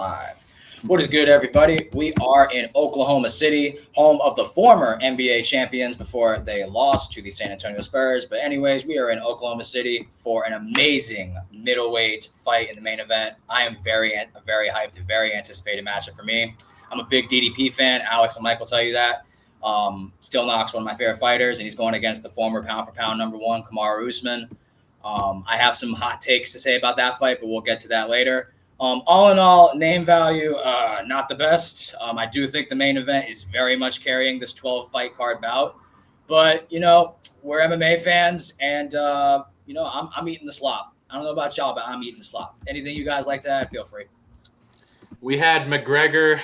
live. What is good, everybody? We are in Oklahoma City, home of the former NBA champions before they lost to the San Antonio Spurs. But anyways, we are in Oklahoma City for an amazing middleweight fight in the main event. I am very hyped, very anticipated matchup for me. I'm a big DDP fan. Alex and Mike will tell you that. Still Knox, one of my favorite fighters, and he's going against the former pound-for-pound #1, Kamaru Usman. I have some hot takes to say about that fight, but we'll get to that later. All in all, name value, not the best. I do think the main event is very much carrying this 12-fight card bout. But, we're MMA fans, and, I'm eating the slop. I don't know about y'all, but I'm eating the slop. Anything you guys like to add, feel free. We had McGregor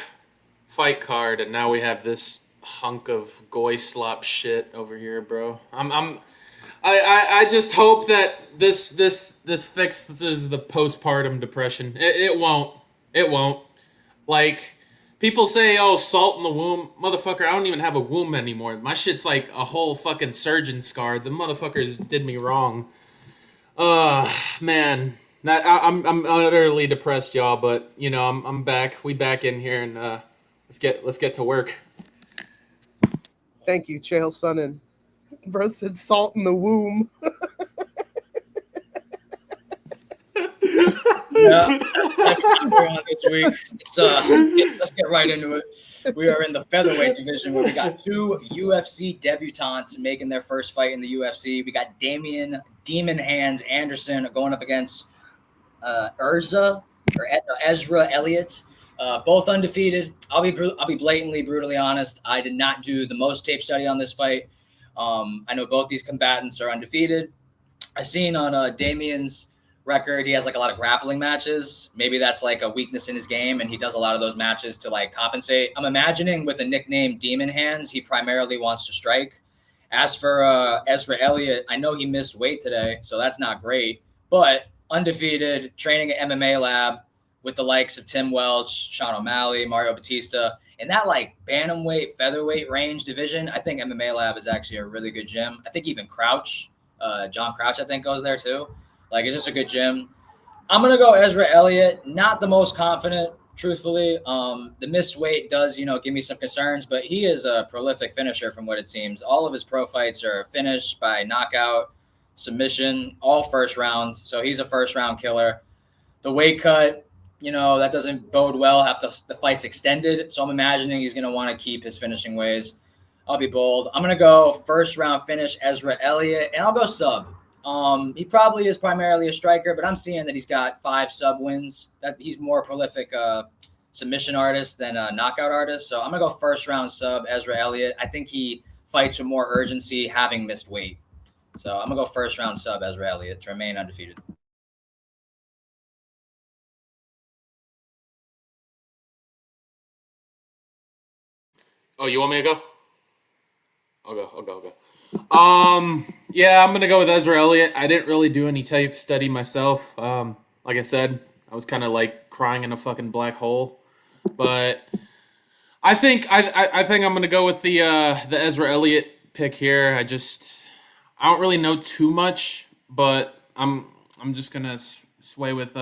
fight card, and now we have this hunk of goy slop shit over here, bro. I just hope that this fixes the postpartum depression. It won't. It won't. Like, people say, oh, salt in the womb. Motherfucker, I don't even have a womb anymore. My shit's like a whole fucking surgeon scar. The motherfuckers did me wrong. Man. I'm utterly depressed, y'all, but, I'm back. We back in here, and let's get to work. Thank you, Chael Sonnen. Bro said salt in the womb. Yeah, that's the time we're on this week. Let's get right into it. We are in the featherweight division where we got two UFC debutantes making their first fight in the UFC. We got Damian Demon Hands Anderson going up against Ezra Elliott. Both undefeated. I'll be blatantly, brutally honest. I did not do the most tape study on this fight. I know both these combatants are undefeated. I've seen on Damian's record, he has like a lot of grappling matches. Maybe that's like a weakness in his game, and he does a lot of those matches to like compensate. I'm imagining with a nickname Demon Hands, he primarily wants to strike. As for Ezra Elliott, I know he missed weight today, so that's not great. But undefeated, training at MMA Lab with the likes of Tim Welch, Sean O'Malley, Mario Batista. In that like bantamweight, featherweight range division, I think MMA Lab is actually a really good gym. I think even Crouch, John Crouch, I think goes there too. Like, it's just a good gym. I'm going to go Ezra Elliott. Not the most confident, truthfully. The missed weight does, give me some concerns, but he is a prolific finisher from what it seems. All of his pro fights are finished by knockout, submission, all first rounds. So he's a first round killer. The weight cut, that doesn't bode well after the fight's extended. So I'm imagining he's going to want to keep his finishing ways. I'll be bold. I'm going to go first round finish, Ezra Elliott, and I'll go sub. He probably is primarily a striker, but I'm seeing that he's got 5 sub wins. That he's more prolific submission artist than a knockout artist. So I'm going to go first round sub, Ezra Elliott. I think he fights with more urgency having missed weight. So I'm going to go first round sub, Ezra Elliott, to remain undefeated. Oh, you want me to go? I'll go. Yeah, I'm going to go with Ezra Elliott. I didn't really do any tape study myself. Like I said, I was kind of like crying in a fucking black hole. But I think I'm going to go with the Ezra Elliott pick here. I don't really know too much, but I'm just going to sway with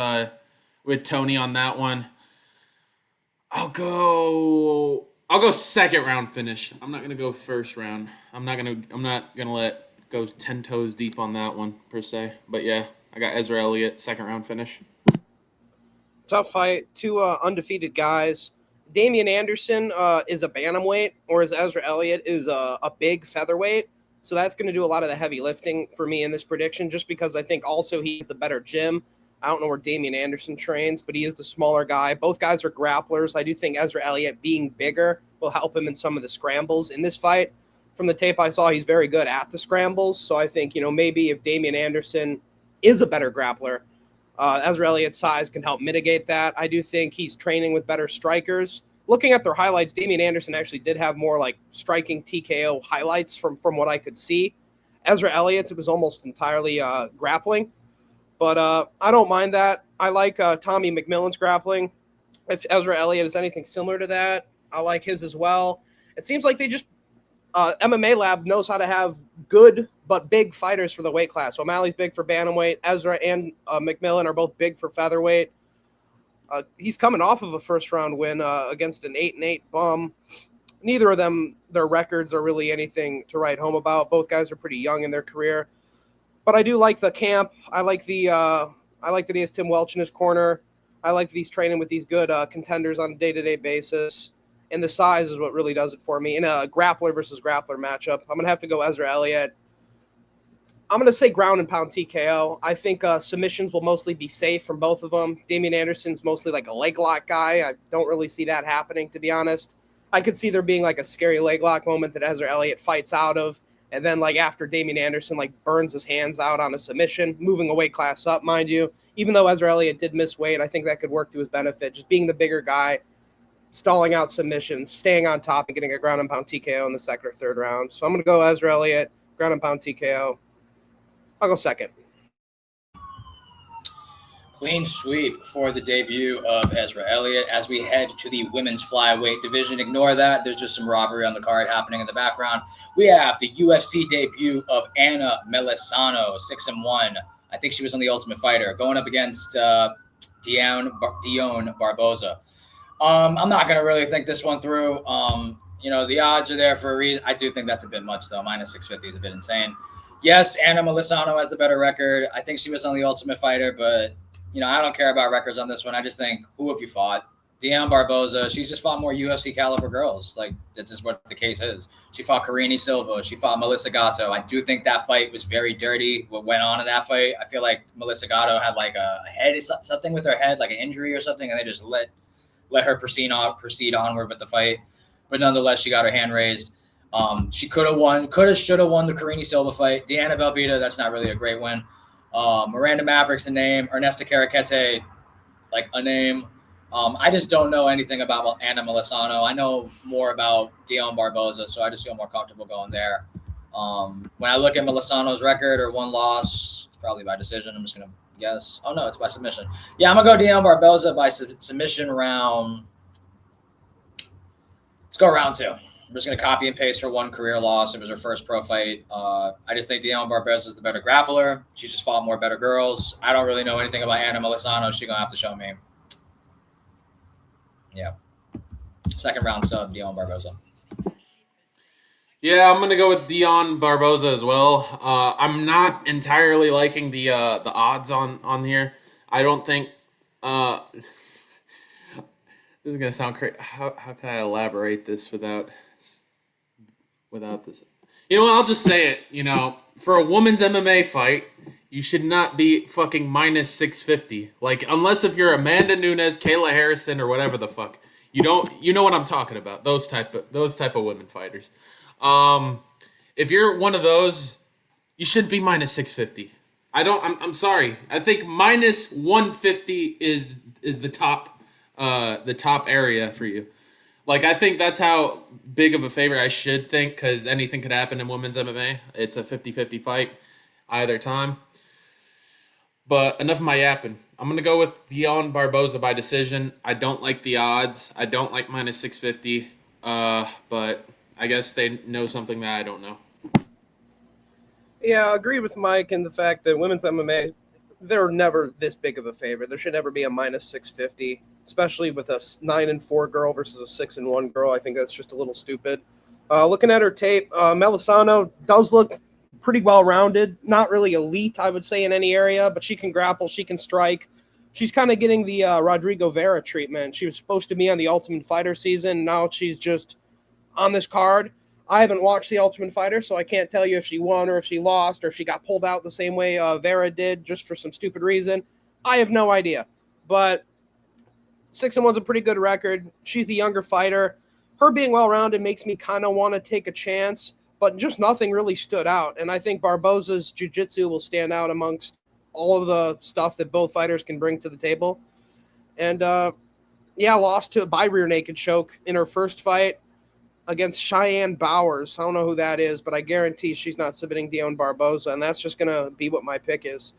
Tony on that one. I'll go second round finish. I'm not gonna go first round. I'm not gonna let go 10 toes deep on that one per se. But yeah, I got Ezra Elliott, second round finish. Tough fight. Two undefeated guys. Damian Anderson is a bantamweight, whereas Ezra Elliott is a big featherweight. So that's going to do a lot of the heavy lifting for me in this prediction, just because I think also he's the better gym. I don't know where Damian Anderson trains, but he is the smaller guy. Both guys are grapplers. I do think Ezra Elliott being bigger will help him in some of the scrambles in this fight. From the tape I saw, he's very good at the scrambles. So I think, maybe if Damian Anderson is a better grappler, Ezra Elliott's size can help mitigate that. I do think he's training with better strikers. Looking at their highlights, Damian Anderson actually did have more like striking TKO highlights from what I could see. Ezra Elliott's, it was almost entirely grappling. But I don't mind that. I like Tommy McMillan's grappling. If Ezra Elliott is anything similar to that, I like his as well. It seems like they just MMA Lab knows how to have good but big fighters for the weight class. So O'Malley's big for bantamweight. Ezra and McMillan are both big for featherweight. He's coming off of a first-round win against an 8-8 bum. Neither of them, their records are really anything to write home about. Both guys are pretty young in their career. But I do like the camp. I like that he has Tim Welch in his corner. I like that he's training with these good contenders on a day-to-day basis. And the size is what really does it for me. In a grappler versus grappler matchup, I'm going to have to go Ezra Elliott. I'm going to say ground and pound TKO. I think submissions will mostly be safe from both of them. Damian Anderson's mostly like a leg lock guy. I don't really see that happening, to be honest. I could see there being like a scary leg lock moment that Ezra Elliott fights out of. And then like after Damian Anderson like burns his hands out on a submission, moving a weight class up, mind you. Even though Ezra Elliott did miss weight, I think that could work to his benefit. Just being the bigger guy, stalling out submissions, staying on top, and getting a ground and pound TKO in the second or third round. So I'm going to go Ezra Elliott, ground and pound TKO. I'll go second. Clean sweep for the debut of Ezra Elliott as we head to the women's flyweight division. Ignore that. There's just some robbery on the card happening in the background. We have the UFC debut of Anna Melisano, 6-1. I think she was on The Ultimate Fighter, going up against Dion Barboza. I'm not going to really think this one through. The odds are there for a reason. I do think that's a bit much, though. Minus 650 is a bit insane. Yes, Anna Melisano has the better record. I think she was on The Ultimate Fighter, but I don't care about records on this one. I just think, who have you fought? Dion Barboza. She's just fought more UFC caliber girls. Like, that's just what the case is. She fought Karine Silva. She fought Melissa Gatto. I do think that fight was very dirty. What went on in that fight, I feel like Melissa Gatto had like a head, something with her head, like an injury or something, and they just let her proceed onward with the fight. But nonetheless, she got her hand raised. She should have won the Karine Silva fight. Deanna Belbita, that's not really a great win. Miranda Maverick's a name. Ernesta Caracete, like a name. I just don't know anything about Anna Melisano. I know more about Dion Barboza, so I just feel more comfortable going there. When I look at Melisano's record or one loss, it's probably by decision. I'm just going to guess. Oh, no, it's by submission. Yeah, I'm going to go Dion Barboza by submission round. Let's go round 2. I'm just going to copy and paste her one career loss. It was her first pro fight. I just think Dion Barboza is the better grappler. She's just fought more better girls. I don't really know anything about Anna Melisano. She's going to have to show me. Yeah. Second round sub, Dion Barboza. Yeah, I'm going to go with Dion Barboza as well. I'm not entirely liking the odds on here. I don't think this is going to sound crazy. How can I elaborate this without this? You know what? I'll just say it. For a women's MMA fight, you should not be fucking minus 650. Like, unless if you're Amanda Nunes, Kayla Harrison, or whatever the fuck. You know what I'm talking about. Those type of women fighters. If you're one of those, you shouldn't be minus 650. I'm sorry. I think minus 150 is the top area for you. Like, I think that's how big of a favor I should think, because anything could happen in women's MMA. It's a 50-50 fight either time. But enough of my yapping. I'm going to go with Dion Barboza by decision. I don't like the odds. I don't like minus 650. But I guess they know something that I don't know. Yeah, I agree with Mike in the fact that women's MMA, they're never this big of a favorite. There should never be a minus 650, especially with a 9-4 girl versus a 6-1 girl. I think that's just a little stupid. Looking at her tape, Melisano does look pretty well-rounded. Not really elite, I would say, in any area, but she can grapple, she can strike. She's kind of getting the Rodrigo Vera treatment. She was supposed to be on the Ultimate Fighter season. Now she's just on this card. I haven't watched the Ultimate Fighter, so I can't tell you if she won or if she lost or if she got pulled out the same way Vera did just for some stupid reason. I have no idea. But 6-1's a pretty good record. She's the younger fighter. Her being well-rounded makes me kind of want to take a chance, but just nothing really stood out. And I think Barboza's jiu-jitsu will stand out amongst all of the stuff that both fighters can bring to the table. And, lost by rear naked choke in her first fight against Cheyenne Bowers. I don't know who that is, but I guarantee she's not submitting Dion Barboza, and that's just going to be what my pick is.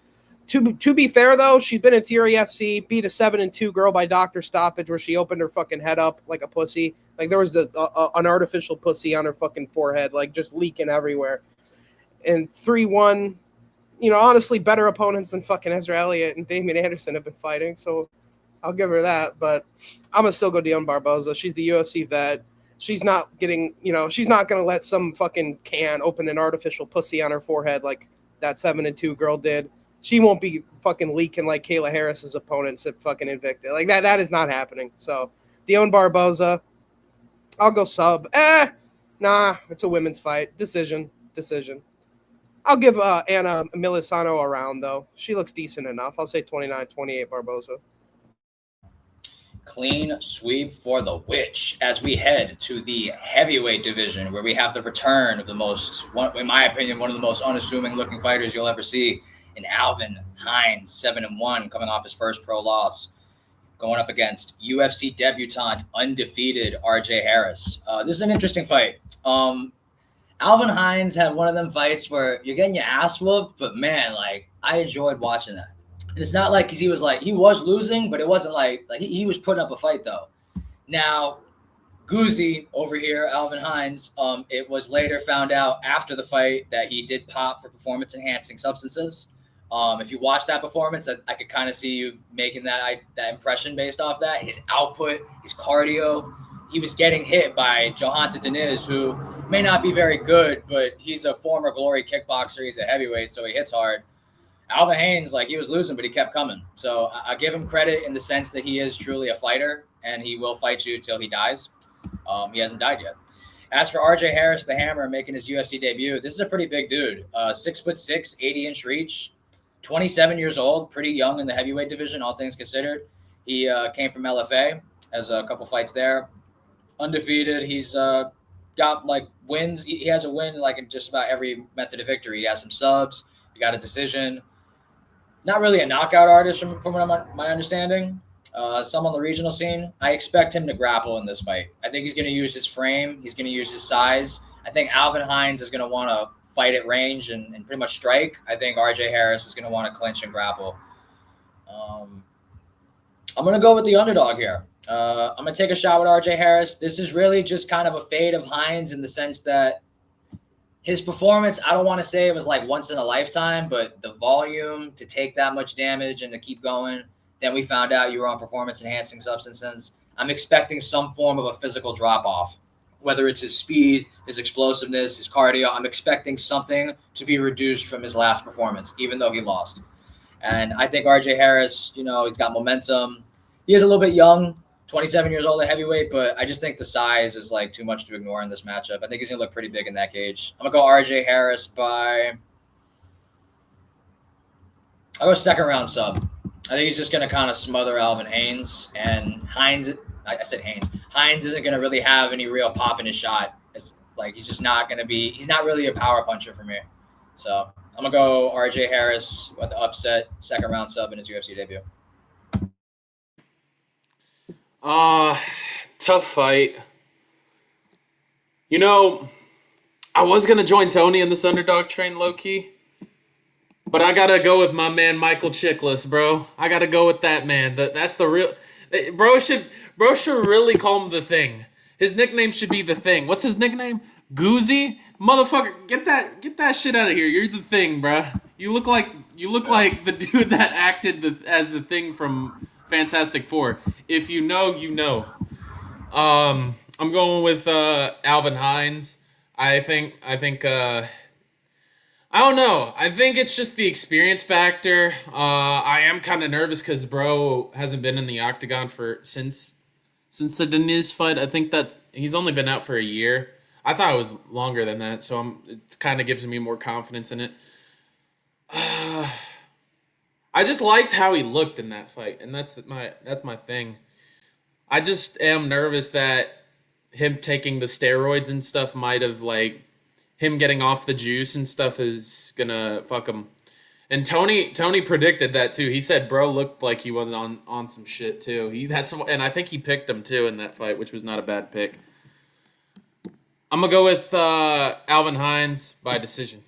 To be fair, though, she's been in Fury FC, beat a 7-2 girl by doctor stoppage where she opened her fucking head up like a pussy. Like, there was an artificial pussy on her fucking forehead, like, just leaking everywhere. And 3-1, honestly, better opponents than fucking Ezra Elliott and Damian Anderson have been fighting, so I'll give her that. But I'm going to still go Dion Barboza. She's the UFC vet. She's not getting, she's not going to let some fucking can open an artificial pussy on her forehead like that 7-2 girl did. She won't be fucking leaking like Kayla Harris's opponents at fucking Invicta. Like that is not happening. So Dion Barboza, I'll go sub. Nah, it's a women's fight. Decision. I'll give Anna Milisano a round, though. She looks decent enough. I'll say 29-28 Barboza. Clean sweep for the Witch as we head to the heavyweight division, where we have the return of in my opinion, one of the most unassuming looking fighters you'll ever see in Alvin Hines, 7-1, coming off his first pro loss, going up against UFC debutant, undefeated RJ Harris. This is an interesting fight. Alvin Hines had one of them fights where you're getting your ass whooped, but man, like I enjoyed watching that. And it's not like he was losing, but it wasn't like he was putting up a fight though. Now, Guzzi over here, Alvin Hines, it was later found out after the fight that he did pop for performance enhancing substances. If you watch that performance, I could kind of see you making that impression based off that. His output, his cardio. He was getting hit by Johanna Diniz, who may not be very good, but he's a former Glory kickboxer. He's a heavyweight, so he hits hard. Alvin Haynes, he was losing, but he kept coming. So I give him credit in the sense that he is truly a fighter, and he will fight you till he dies. He hasn't died yet. As for RJ Harris, the Hammer, making his UFC debut, this is a pretty big dude. 6'6", 80-inch reach, 27 years old, pretty young in the heavyweight division, all things considered. He came from LFA, has a couple fights there. Undefeated. He's got wins. He has a win in just about every method of victory. He has some subs. He got a decision. Not really a knockout artist from my understanding. Some on the regional scene. I expect him to grapple in this fight. I think he's going to use his frame. He's going to use his size. I think Alvin Hines is going to want to fight at range and pretty much strike. I think RJ Harris is going to want to clinch and grapple. I'm going to go with the underdog here. I'm going to take a shot with RJ Harris. This is really just kind of a fade of Hines in the sense that his performance, I don't want to say it was once in a lifetime, but the volume to take that much damage and to keep going. Then we found out you were on performance-enhancing substances. I'm expecting some form of a physical drop-off, whether it's his speed, his explosiveness, his cardio. I'm expecting something to be reduced from his last performance, even though he lost. And I think RJ Harris, he's got momentum. He is a little bit young, 27 years old at heavyweight, but I just think the size is too much to ignore in this matchup. I think he's going to look pretty big in that cage. I'm going to go RJ Harris I'll go second round sub. I think he's just going to kind of smother Alvin Haynes. And Hines isn't going to really have any real pop in his shot. It's he's just not going to be – he's not really a power puncher for me. So I'm going to go RJ Harris with the upset, second round sub in his UFC debut. Tough fight. I was going to join Tony in this underdog train low-key, but I got to go with my man Michael Chiklis, bro. I got to go with that man. That's the real... Bro should really call him The Thing. His nickname should be The Thing. What's his nickname? Guzzi? Motherfucker, get that shit out of here. You're The Thing, bro. You look like the dude that acted as The Thing from Fantastic Four. If you know, you know. I'm going with Alvin Hines. I think I don't know. I think it's just the experience factor. I am kind of nervous because bro hasn't been in the octagon since the Diniz fight. I think that he's only been out for a year. I thought it was longer than that, so it kind of gives me more confidence in it. I just liked how he looked in that fight, and that's my thing. I just am nervous that him taking the steroids and stuff might have him getting off the juice and stuff is gonna fuck him. And Tony predicted that too. He said bro looked like he was on some shit too. And I think he picked him too in that fight, which was not a bad pick. I'm gonna go with Alvin Hines by decision.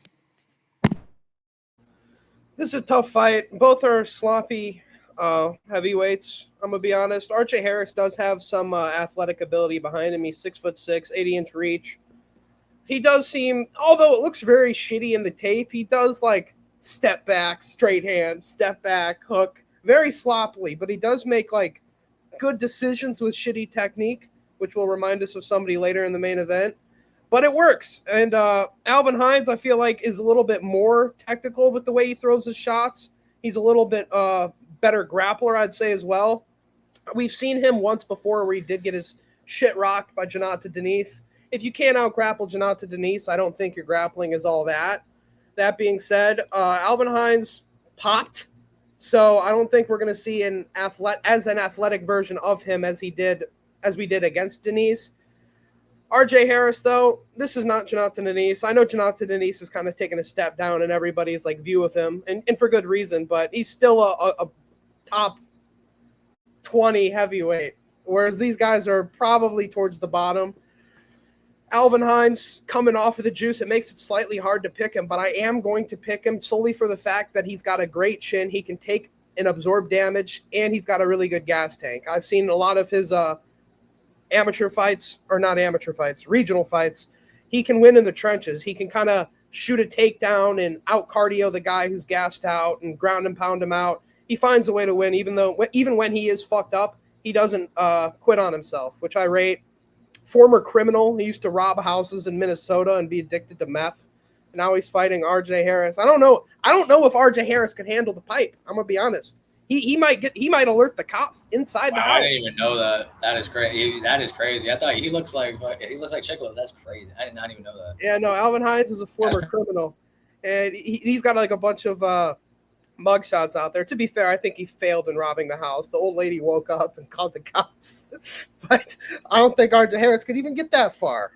This is a tough fight. Both are sloppy heavyweights. I'm gonna be honest. RJ Harris does have some athletic ability behind him. He's 6'6", 80-inch reach. He does seem, although it looks very shitty in the tape, he does step back, straight hand, step back, hook, very sloppily. But he does make good decisions with shitty technique, which will remind us of somebody later in the main event. But it works. And Alvin Hines, I feel like, is a little bit more technical with the way he throws his shots. He's a little bit better grappler, I'd say, as well. We've seen him once before where he did get his shit rocked by Janata Denise. If you can't out-grapple Janata Denise, I don't think your grappling is all that. That being said, Alvin Hines popped. So I don't think we're going to see an athletic version of him as we did against Denise. RJ Harris, though, this is not Janata Denise. I know Janata Denise is kind of taking a step down in everybody's view of him, and for good reason, but he's still a top 20 heavyweight, whereas these guys are probably towards the bottom. Alvin Hines coming off of the juice, it makes it slightly hard to pick him, but I am going to pick him solely for the fact that he's got a great chin. He can take and absorb damage, and he's got a really good gas tank. I've seen a lot of his regional fights. He can win in the trenches. He can kind of shoot a takedown and out cardio the guy who's gassed out and ground and pound him out. He finds a way to win, even when he is fucked up, he doesn't quit on himself, which I rate. Former criminal. He used to rob houses in Minnesota and be addicted to meth. And now he's fighting RJ Harris. I don't know if RJ Harris can handle the pipe. I'm gonna be honest. He might alert the cops inside the house. I didn't even know that. That is crazy. That is crazy. I thought he looks like Chicolo. That's crazy. I did not even know that. Yeah, no. Alvin Hines is a former criminal, and he's got a bunch of mugshots out there. To be fair, I think he failed in robbing the house. The old lady woke up and called the cops, but I don't think RJ Harris could even get that far.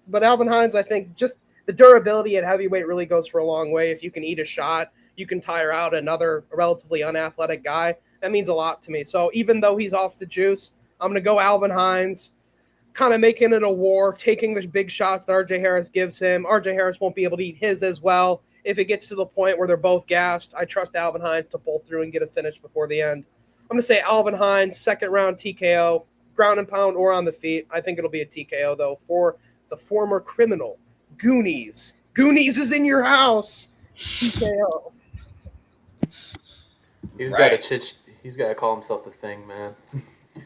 But Alvin Hines, I think, just the durability at heavyweight really goes for a long way. If you can eat a shot, you can tire out another relatively unathletic guy. That means a lot to me. So even though he's off the juice, I'm going to go Alvin Hines, kind of making it a war, taking the big shots that RJ Harris gives him. RJ Harris won't be able to eat his as well. If it gets to the point where they're both gassed, I trust Alvin Hines to pull through and get a finish before the end. I'm going to say Alvin Hines, second round TKO, ground and pound or on the feet. I think it'll be a TKO, though, for the former criminal. Goonies. Goonies is in your house. TKO. He's got to call himself the Thing, man.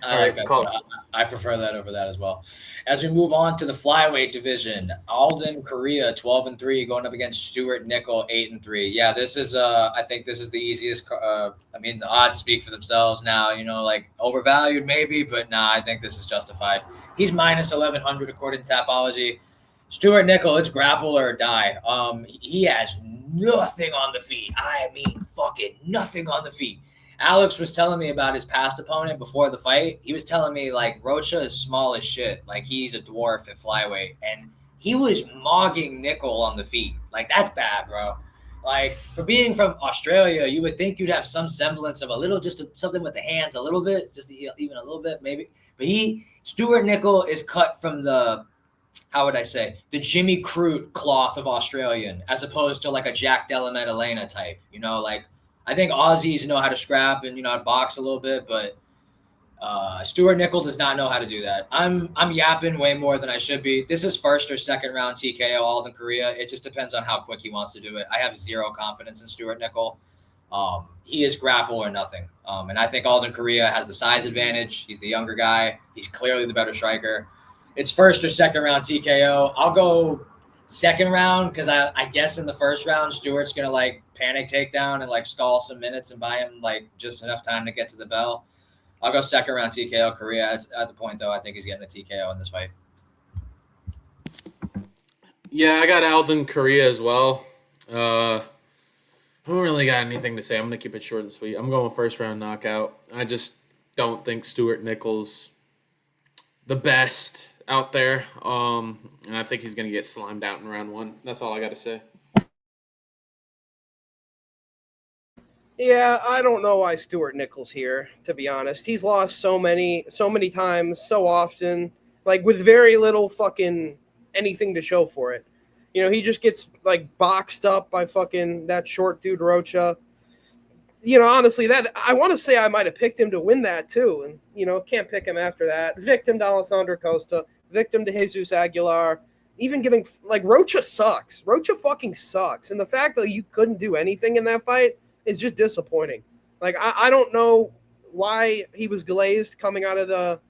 I like that. I prefer that over that as well. As we move on to the flyweight division, Alden Correa 12-3 going up against Stuart Nickel 8-3. Yeah, this is I think this is the easiest. The odds speak for themselves now. Overvalued maybe, but I think this is justified. He's minus 1100 according to Tapology. Stuart Nickel, it's grapple or die. He has nothing on the feet. I mean, fucking nothing on the feet. Alex was telling me about his past opponent before the fight. He was telling me, Rocha is small as shit. He's a dwarf at flyweight. And he was mogging Nickel on the feet. That's bad, bro. For being from Australia, you would think you'd have some semblance of something with the hands a little bit, just even a little bit, maybe. But Stuart Nickel is cut from the Jimmy Crute cloth of Australian, as opposed to a Jack Della Maddalena type, I think Aussies know how to scrap and how to box a little bit, but Stuart Nickel does not know how to do that. I'm yapping way more than I should be. This is first or second round TKO Alden Correa. It just depends on how quick he wants to do it. I have zero confidence in Stuart Nickel. He is grapple or nothing. And I think Alden Correa has the size advantage. He's the younger guy. He's clearly the better striker. It's first or second round TKO. I'll go second round because I guess in the first round, Stuart's going to panic takedown and stall some minutes and buy him just enough time to get to the bell. I'll go second round TKO Correa. At the point, though, I think he's getting a TKO in this fight. Yeah, I got Alden Correa as well. I don't really got anything to say. I'm going to keep it short and sweet. I'm going first round knockout. I just don't think Stuart Nickel's the best out there. And I think he's going to get slimed out in round one. That's all I got to say. Yeah, I don't know why Stuart Nickel's here, to be honest. He's lost so many times, so often, with very little fucking anything to show for it. He just gets, boxed up by fucking that short dude Rocha. Honestly, that I want to say I might have picked him to win that, too. And, can't pick him after that. Victim to Alessandro Costa, victim to Jesus Aguilar. Even giving, Rocha sucks. Rocha fucking sucks. And the fact that you couldn't do anything in that fight is just disappointing. I don't know why he was glazed coming out of the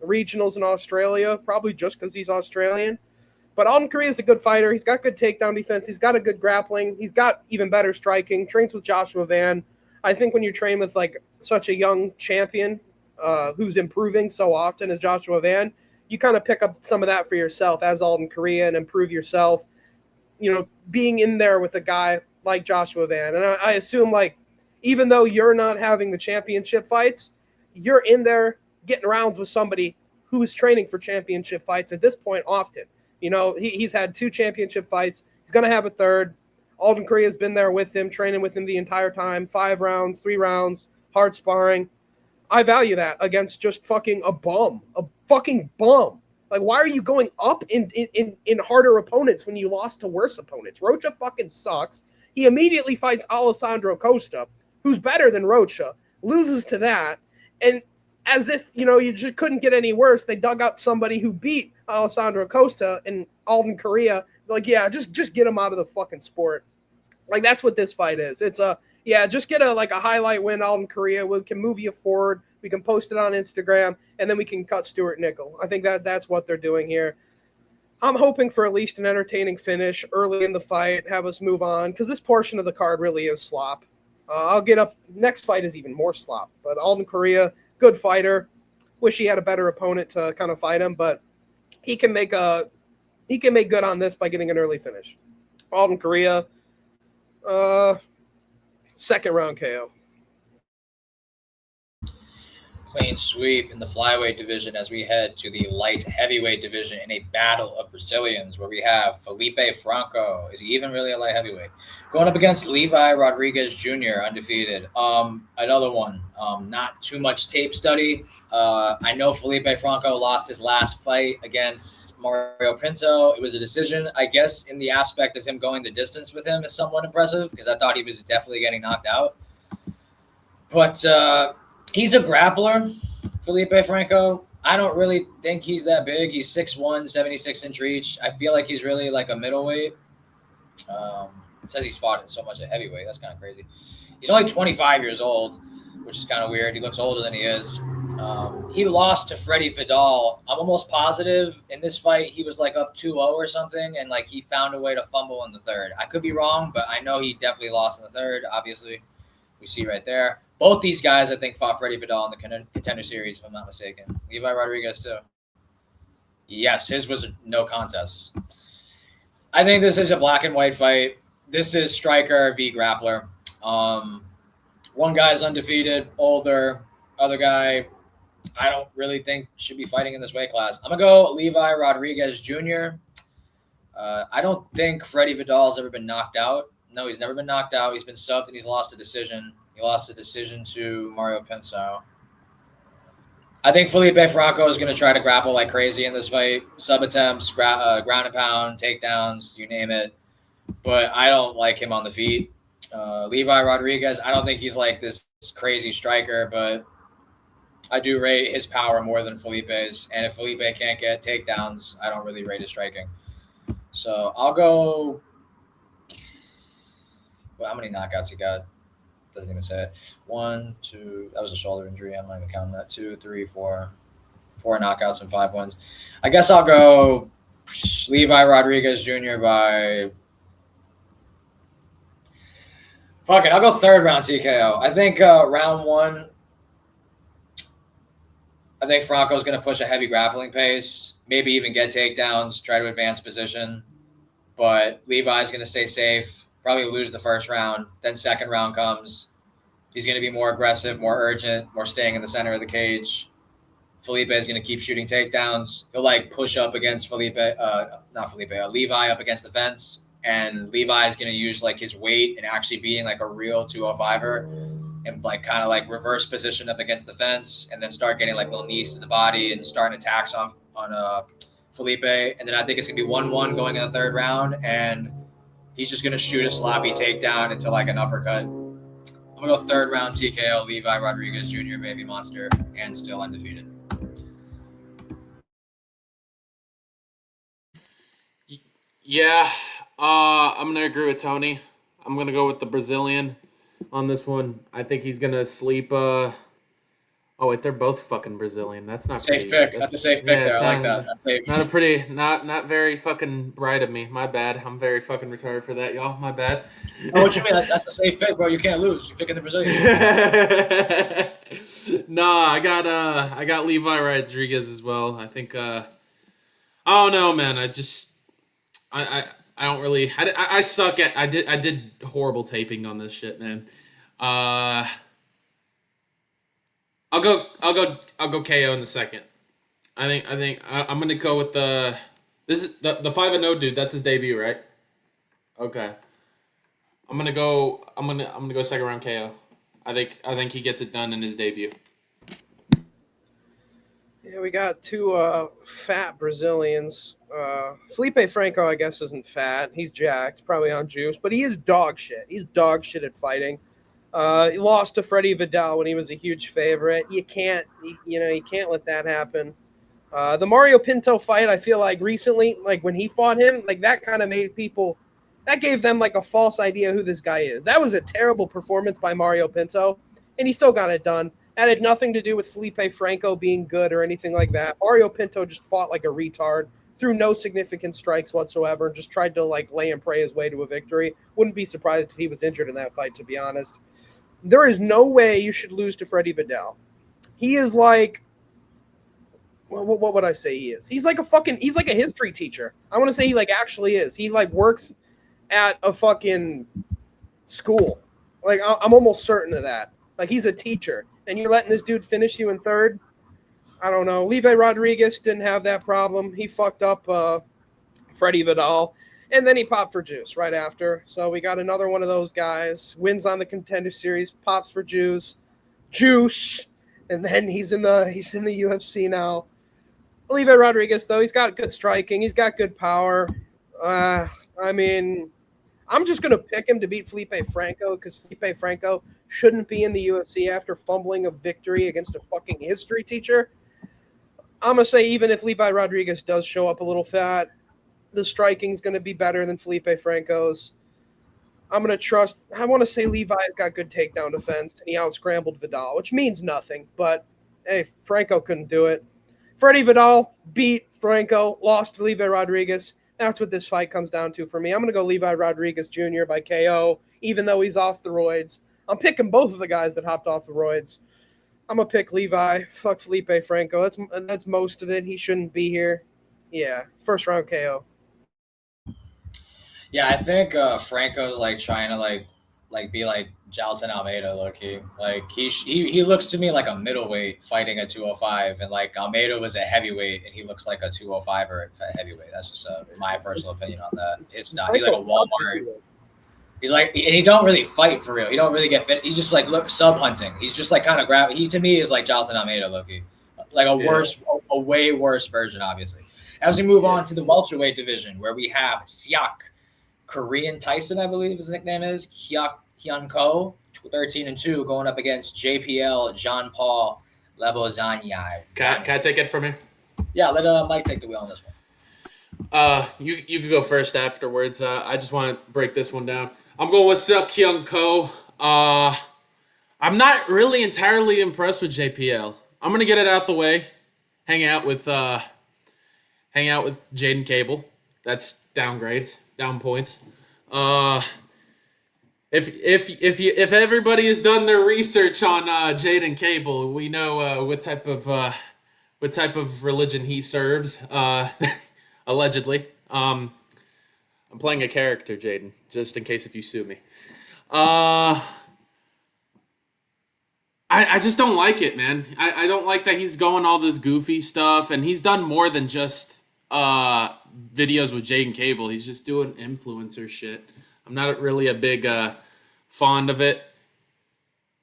regionals in Australia, probably just because he's Australian. But Alden Correa is a good fighter. He's got good takedown defense. He's got a good grappling. He's got even better striking. Trains with Joshua Van. I think when you train with like such a young champion who's improving so often as Joshua Van, you kind of pick up some of that for yourself as Alden Correa and improve yourself. You know, being in there with a guy like Joshua Van. And I assume, like, even though you're not having the championship fights, you're in there getting rounds with somebody who's training for championship fights at this point often. You know, he's had 2 championship fights. He's going to have a third. Alden Correa has been there with him, training with him the entire time. 5 rounds, 3 rounds, hard sparring. I value that against just fucking a fucking bum. Like, why are you going up in harder opponents when you lost to worse opponents? Rocha fucking sucks. He immediately fights Alessandro Costa, who's better than Rocha, loses to that, and as if, you know, you just couldn't get any worse, they dug up somebody who beat Alessandro Costa and Alden Correa. Like, yeah, just get him out of the fucking sport. Like, that's what this fight is. It's just get a highlight win, Alden Correa. We can move you forward. We can post it on Instagram, and then we can cut Stuart Nickel. I think that's what they're doing here. I'm hoping for at least an entertaining finish early in the fight, have us move on, because this portion of the card really is slop. I'll get up. Next fight is even more slop. But Alden Correa, good fighter. Wish he had a better opponent to kind of fight him, but he can make good on this by getting an early finish. Alden Correa, second round KO. Clean sweep in the flyweight division as we head to the light heavyweight division in a battle of Brazilians where we have Felipe Franco. Is he even really a light heavyweight? Going up against Levi Rodriguez Jr., undefeated. Another one. Not too much tape study. I know Felipe Franco lost his last fight against Mario Pinto. It was a decision. I guess in the aspect of him going the distance with him is somewhat impressive because I thought he was definitely getting knocked out. But he's a grappler, Felipe Franco. I don't really think he's that big. He's 6'1", 76-inch reach. I feel like he's really like a middleweight. It says he's fought in so much at heavyweight. That's kind of crazy. He's only 25 years old, which is kind of weird. He looks older than he is. He lost to Freddie Vidal. I'm almost positive in this fight he was like up 2-0 or something, and like he found a way to fumble in the third. I could be wrong, but I know he definitely lost in the third, obviously. We see right there. Both these guys, I think, fought Freddie Vidal in the Contender Series, if I'm not mistaken. Levi Rodriguez, too. Yes, his was a no contest. I think this is a black and white fight. This is striker v. grappler. One guy's undefeated, older. Other guy, I don't really think should be fighting in this weight class. I'm going to go Levi Rodriguez Jr. I don't think Freddie Vidal's ever been knocked out. No, he's never been knocked out. He's been subbed and he's lost a decision. He lost a decision to Mario Pinto. I think Felipe Franco is going to try to grapple like crazy in this fight. Sub attempts, ground and pound, takedowns, you name it. But I don't like him on the feet. Levi Rodriguez, I don't think he's like this crazy striker, but I do rate his power more than Felipe's. And if Felipe can't get takedowns, I don't really rate his striking. So I'll go. Well, how many knockouts he got? Doesn't even say it. 1, 2. That was a shoulder injury. I'm not even counting that. 2, 3, 4. 4 knockouts and 5 wins. I guess I'll go Levi Rodriguez Jr. by. Fuck it. I'll go third round TKO. I think round 1. I think Franco's going to push a heavy grappling pace. Maybe even get takedowns. Try to advance position. But Levi's going to stay safe. Probably lose the first round. Then second round comes. He's going to be more aggressive, more urgent, more staying in the center of the cage. Felipe is going to keep shooting takedowns. He'll like push up against Levi up against the fence. And Levi is going to use like his weight and actually being like a real 205er and like kind of like reverse position up against the fence and then start getting like little knees to the body and starting attacks on Felipe. And then I think it's going to be 1-1 going in the third round. And he's just going to shoot a sloppy takedown into like an uppercut. I'm going to go third round TKO, Levi Rodriguez Jr., baby monster, and still undefeated. Yeah, I'm going to agree with Tony. I'm going to go with the Brazilian on this one. I think he's going to sleep Oh wait, they're both fucking Brazilian. That's not Safe pretty. pick. That's a safe pick Yeah, there. it's I like that. That's safe. not a pretty, not very fucking bright of me. My bad. I'm very fucking retarded for that, y'all. My bad. Oh, what you mean? That's a safe pick, bro. You can't lose. You're picking the Brazilian. Nah, I got Levi Rodriguez as well. I think I don't know, man. I don't really I suck at I did horrible taping on this shit, man. Uh I'll go KO in the second. I'm gonna go with this is the 5-0 dude. That's his debut, right? Okay. I'm gonna go second round KO. I think he gets it done in his debut. Yeah, we got two fat Brazilians. Felipe Franco, I guess, isn't fat. He's jacked, probably on juice, but he is dog shit. He's dog shit at fighting. He lost to Freddie Vidal when he was a huge favorite. You can't let that happen. The Mario Pinto fight, I feel like recently, like when he fought him, like that kind of made people, that gave them like a false idea who this guy is. That was a terrible performance by Mario Pinto, and he still got it done. That had nothing to do with Felipe Franco being good or anything like that. Mario Pinto just fought like a retard, threw no significant strikes whatsoever, and just tried to like lay and pray his way to a victory. Wouldn't be surprised if he was injured in that fight, to be honest. There is no way you should lose to Freddie Vidal. He is like, what would I say he is? He's like a history teacher. I want to say he like actually is. He like works at a fucking school. Like I'm almost certain of that. Like he's a teacher, and you're letting this dude finish you in third. I don't know. Levi Rodriguez didn't have that problem. He fucked up Freddie Vidal, and then he popped for Juice right after. So we got another one of those guys. Wins on the Contender Series, pops for Juice, and then he's in the UFC now. Levi Rodriguez, though, he's got good striking. He's got good power. I mean, I'm just going to pick him to beat Felipe Franco because Felipe Franco shouldn't be in the UFC after fumbling a victory against a fucking history teacher. I'm going to say even if Levi Rodriguez does show up a little fat, the striking's going to be better than Felipe Franco's. I'm going to trust – I want to say Levi's got good takedown defense, and he out-scrambled Vidal, which means nothing. But, hey, Franco couldn't do it. Freddie Vidal beat Franco, lost to Levi Rodriguez. That's what this fight comes down to for me. I'm going to go Levi Rodriguez Jr. by KO, even though he's off the roids. I'm picking both of the guys that hopped off the roids. I'm going to pick Levi. Fuck Felipe Franco. That's most of it. He shouldn't be here. Yeah, first round KO. Yeah, I think Franco's like trying to like be like Jalton Almeida, low-key. Like he looks to me like a middleweight fighting at 205, and like Almeida was a heavyweight, and he looks like a 205er at heavyweight. That's just my personal opinion on that. It's not. He's like a Walmart. He's like, and he don't really fight for real. He don't really get fit. He's just like sub hunting. He's just like kind of grab. He to me is like Jalton Almeida, low-key. Like a way worse version, obviously. As we move on to the welterweight division, where we have Siak, Korean Tyson, I believe his nickname is, Hyun Ko, 13-2, going up against JPL Jean Paul Lebozanyai. Can I take it from here? Yeah, let Mike take the wheel on this one. You could go first afterwards. I just want to break this one down. I'm going with Siak Hyun Ko. I'm not really entirely impressed with JPL. I'm gonna get it out the way. Hang out with Jaden Cable. That's downgrades, down points. If everybody has done their research on Jaden Cable, we know what type of religion he serves. Allegedly. I'm playing a character, Jaden, just in case if you sue me. I just don't like it, man. I don't like that he's going all this goofy stuff, and he's done more than just videos with Jaden Cable. He's just doing influencer shit. I'm not really a big fond of it.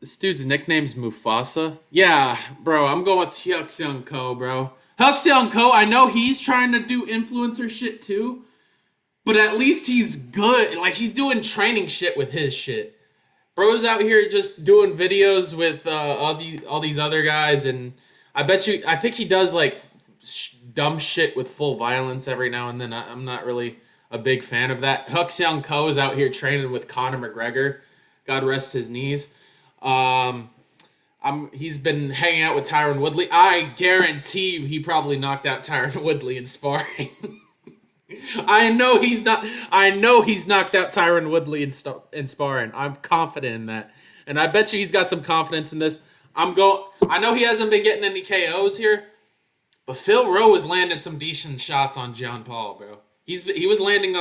This dude's nickname's Mufasa. Yeah, bro, I'm going with Hyuk Ko, bro. Hyuk Ko, I know he's trying to do influencer shit too, but at least he's good. Like, he's doing training shit with his shit. Bro's out here just doing videos with all these other guys, and I think he does like dumb shit with full violence every now and then. I'm not really a big fan of that. Hyuk Ko is out here training with Conor McGregor. God rest his knees. I He's been hanging out with Tyron Woodley. I guarantee you he probably knocked out Tyron Woodley in sparring. I know he's not. I know he's knocked out Tyron Woodley in sparring. I'm confident in that, and I bet you he's got some confidence in this. I know he hasn't been getting any KOs here, but Phil Rowe was landing some decent shots on John Paul, bro. He was landing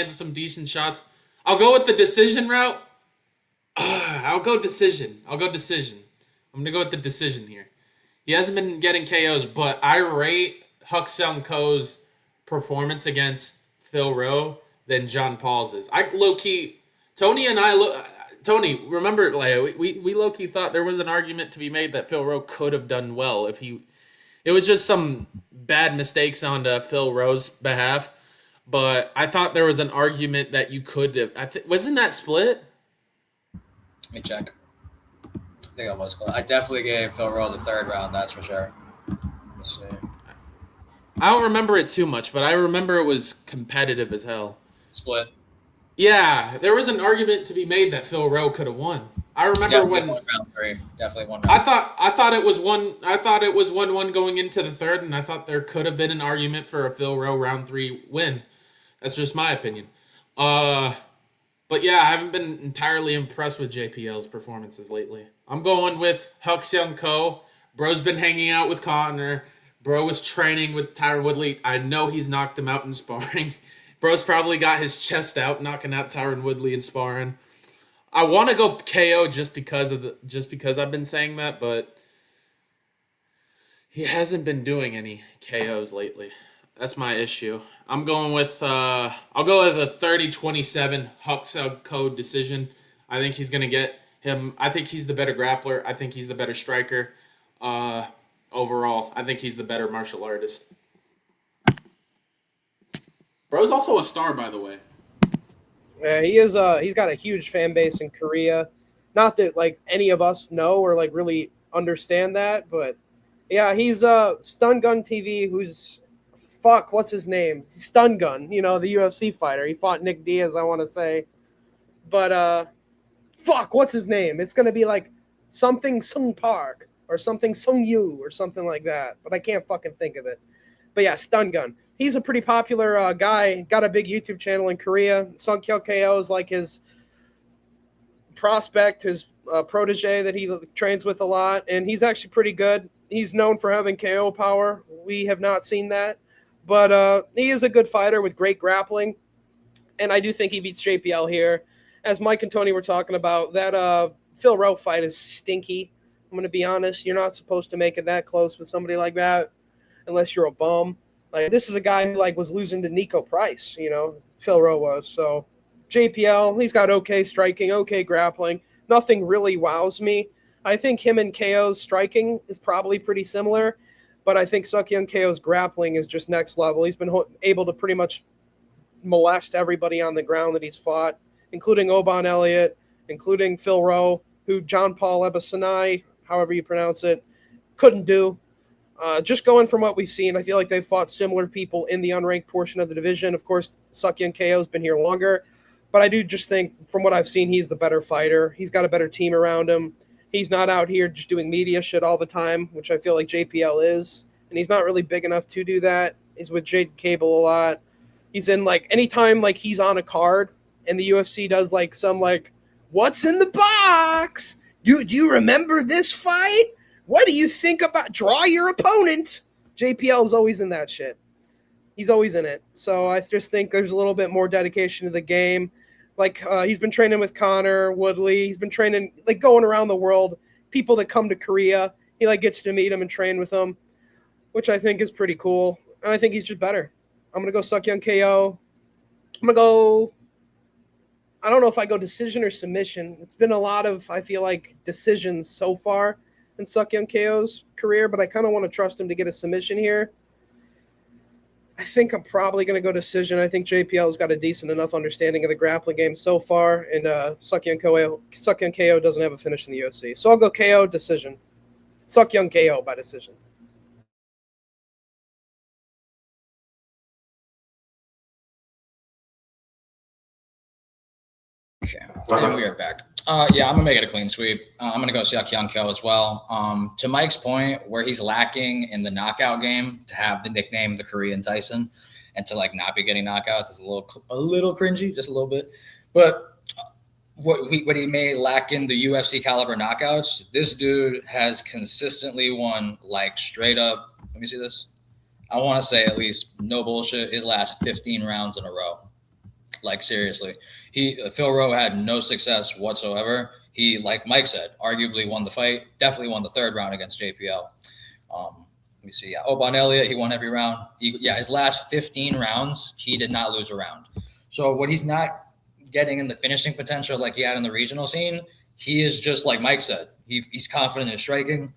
some decent shots. I'll go with the decision route. I'll go decision. I'm gonna go with the decision here. He hasn't been getting KOs, but I rate Huck Seung Ko's performance against Phil Rowe than John Paul's is. I low key, Tony, remember, like we low key thought there was an argument to be made that Phil Rowe could have done well if he. It was just some bad mistakes on Phil Rowe's behalf, but I thought there was an argument that you could have. Wasn't that split? Let me check. I think I was close. I definitely gave Phil Rowe the third round. That's for sure. Let me see. I don't remember it too much, but I remember it was competitive as hell. Split. Yeah, there was an argument to be made that Phil Rowe could have won. I remember Definitely when won round 3. Definitely won round. I thought it was 1-1 going into the third, and I thought there could have been an argument for a Phil Rowe round 3 win. That's just my opinion. But yeah, I haven't been entirely impressed with JPL's performances lately. I'm going with Huck Seung Ko. Bro's been hanging out with Connor. Bro was training with Tyron Woodley. I know he's knocked him out in sparring. Bro's probably got his chest out, knocking out Tyron Woodley in sparring. I want to go KO just because I've been saying that, but he hasn't been doing any KOs lately. That's my issue. I'm going with I'll go with a 30-27 Huck Seung Ko decision. I think he's gonna get him. I think he's the better grappler. I think he's the better striker. Overall, I think he's the better martial artist. Bro's also a star, by the way. Yeah, he is. He's got a huge fan base in Korea. Not that like any of us know or like really understand that, but yeah, he's Stun Gun TV. Who's what's his name? Stun Gun. You know, the UFC fighter. He fought Nick Diaz, I want to say. But what's his name? It's gonna be like something Sung Park or something Sung Yu or something like that. But I can't fucking think of it. But yeah, Stun Gun. He's a pretty popular guy. Got a big YouTube channel in Korea. Sung Kyo KO is like his prospect, his protege that he trains with a lot, and he's actually pretty good. He's known for having KO power. We have not seen that, but he is a good fighter with great grappling, and I do think he beats JPL here. As Mike and Tony were talking about, that Phil Rowe fight is stinky. I'm going to be honest. You're not supposed to make it that close with somebody like that unless you're a bum. Like, this is a guy who like was losing to Nico Price, you know, Phil Rowe was. So JPL, he's got okay striking, okay grappling. Nothing really wows me. I think him and KO's striking is probably pretty similar, but I think Seok-Young KO's grappling is just next level. He's been able to pretty much molest everybody on the ground that he's fought, including Oban Elliott, including Phil Rowe, who John Paul Ebasanai, however you pronounce it, couldn't do. Just going from what we've seen, I feel like they've fought similar people in the unranked portion of the division. Of course, Seok-Young KO's been here longer, but I do just think from what I've seen, he's the better fighter. He's got a better team around him. He's not out here just doing media shit all the time, which I feel like JPL is, and he's not really big enough to do that. He's with Jade Cable a lot. He's in like anytime like he's on a card and the UFC does like some like, what's in the box? Do you remember this fight? What do you think about draw your opponent? JPL is always in that shit. He's always in it. So I just think there's a little bit more dedication to the game. Like he's been training with Connor Woodley. He's been training, like going around the world. People that come to Korea, he like gets to meet them and train with them, which I think is pretty cool. And I think he's just better. I'm going to go Seok-Young KO. I'm going to go, I don't know if I go decision or submission. It's been a lot of, I feel like, decisions so far in Seok-Young KO's career, but I kind of want to trust him to get a submission here. I think I'm probably going to go decision. I think JPL's got a decent enough understanding of the grappling game so far, and Seok-Young KO doesn't have a finish in the UFC. So I'll go KO decision. Seok-Young KO by decision. Okay, and we are back. Yeah, I'm gonna make it a clean sweep. I'm gonna go Siak Ko as well. To Mike's point, where he's lacking in the knockout game, to have the nickname the Korean Tyson, and to like not be getting knockouts is a little cringy, just a little bit. But what he may lack in the UFC caliber knockouts, this dude has consistently won like straight up. Let me see this. I want to say at least no bullshit. His last 15 rounds in a row. Like seriously, Phil Rowe had no success whatsoever. He, like Mike said, arguably won the fight. Definitely won the third round against JPL. Let me see. Yeah, Obon Elliott, he won every round. His last 15 rounds, he did not lose a round. So what he's not getting in the finishing potential like he had in the regional scene, he is just like Mike said. He's confident in his striking.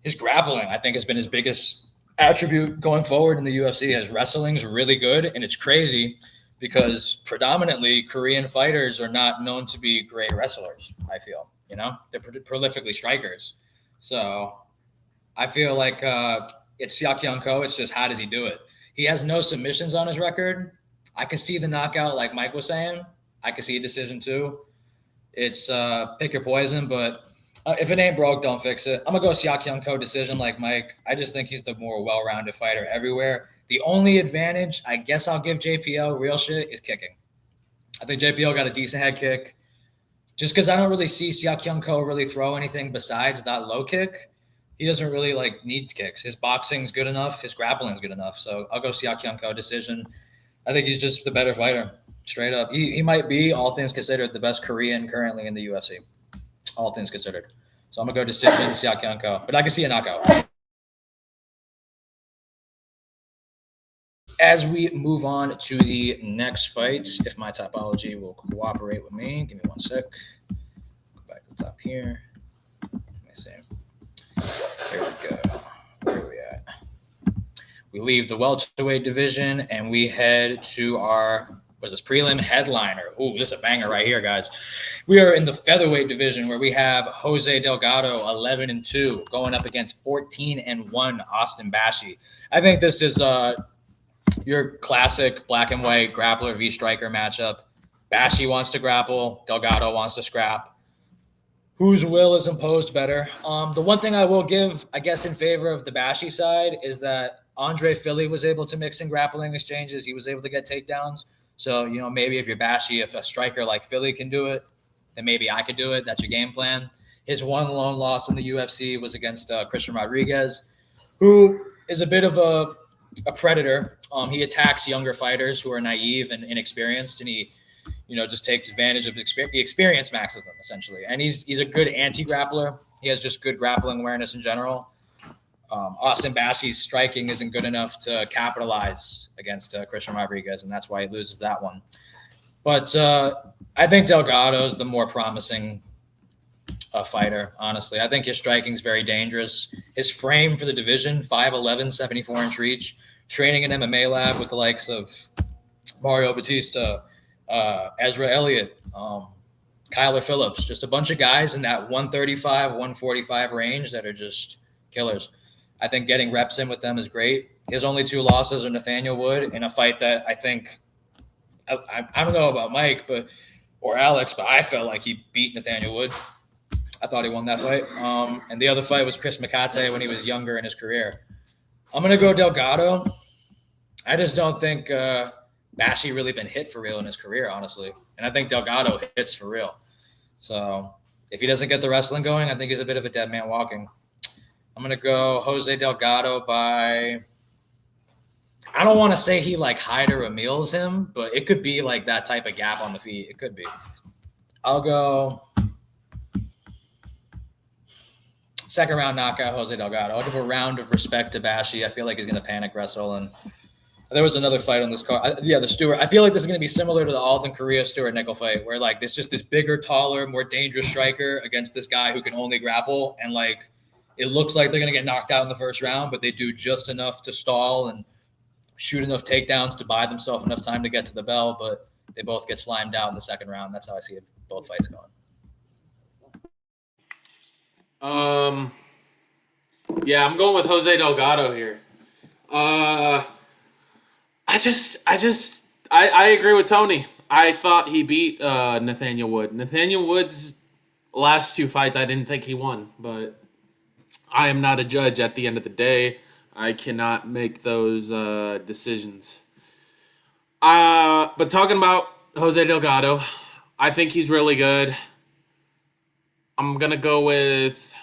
His grappling, I think, has been his biggest attribute going forward in the UFC. His wrestling is really good, and it's crazy because predominantly Korean fighters are not known to be great wrestlers, I feel. They're prolifically strikers. So I feel like it's Siak Ko. It's just how does he do it? He has no submissions on his record. I can see the knockout like Mike was saying. I can see a decision too. It's pick your poison, but if it ain't broke, don't fix it. I'm going to go Siak Ko decision like Mike. I just think he's the more well-rounded fighter everywhere. The only advantage I guess I'll give JPL, real shit, is kicking. I think JPL got a decent head kick. Just because I don't really see Siak Ko really throw anything besides that low kick. He doesn't really need kicks. His boxing's good enough. His grappling's good enough. So I'll go Siak Ko decision. I think he's just the better fighter, straight up. He might be, all things considered, the best Korean currently in the UFC. All things considered. So I'm going to go decision, Siak Ko. But I can see a knockout. As we move on to the next fight, if my topology will cooperate with me, give me 1 sec. Go back to the top here. Let me see. There we go. Where are we at? We leave the welterweight division and we head to our prelim headliner. Ooh, this is a banger right here, guys. We are in the featherweight division where we have Jose Delgado, 11-2, going up against 14-1 Austin Bashi. I think this is your classic black and white grappler v striker matchup. Bashi wants to grapple. Delgado wants to scrap. Whose will is imposed better? The one thing I will give, I guess, in favor of the Bashi side is that Andre Philly was able to mix in grappling exchanges. He was able to get takedowns. So, maybe if you're Bashi, if a striker like Philly can do it, then maybe I could do it. That's your game plan. His one lone loss in the UFC was against Christian Rodriguez, who is a bit of a predator. He attacks younger fighters who are naive and inexperienced, and he, just takes advantage of the experience, maxes them essentially. And he's a good anti-grappler. He has just good grappling awareness in general. Austin Bashi's striking isn't good enough to capitalize against Christian Rodriguez, and that's why he loses that one. But I think Delgado is the more promising fighter, honestly. I think his striking is very dangerous. His frame for the division, 5'11", 74-inch reach, training in MMA lab with the likes of Mario Batista, Ezra Elliott, Kyler Phillips, just a bunch of guys in that 135, 145 range that are just killers. I think getting reps in with them is great. His only 2 losses are Nathaniel Wood in a fight that I think I don't know about Mike or Alex, but I felt like he beat Nathaniel Wood. I thought he won that fight. And the other fight was Chris Makate when he was younger in his career. I'm going to go Delgado. I just don't think Bashi really been hit for real in his career, honestly. And I think Delgado hits for real. So if he doesn't get the wrestling going, I think he's a bit of a dead man walking. I'm going to go Jose Delgado by – I don't want to say he Hyder Emils him, but it could be that type of gap on the feet. It could be. I'll go second round knockout, Jose Delgado. I'll give a round of respect to Bashi. I feel like he's going to panic wrestle. And there was another fight on this card. The Stewart. I feel like this is going to be similar to the Alton Correa Stewart Nickel fight, where this just this bigger, taller, more dangerous striker against this guy who can only grapple. And it looks like they're going to get knocked out in the first round, but they do just enough to stall and shoot enough takedowns to buy themselves enough time to get to the bell. But they both get slimed out in the second round. That's how I see both fights going. Yeah, I'm going with Jose Delgado here. I agree with Tony. I thought he beat Nathaniel Wood. Nathaniel Wood's last 2 fights, I didn't think he won, but I am not a judge at the end of the day. I cannot make those decisions. But talking about Jose Delgado, I think he's really good. I'm going to go with,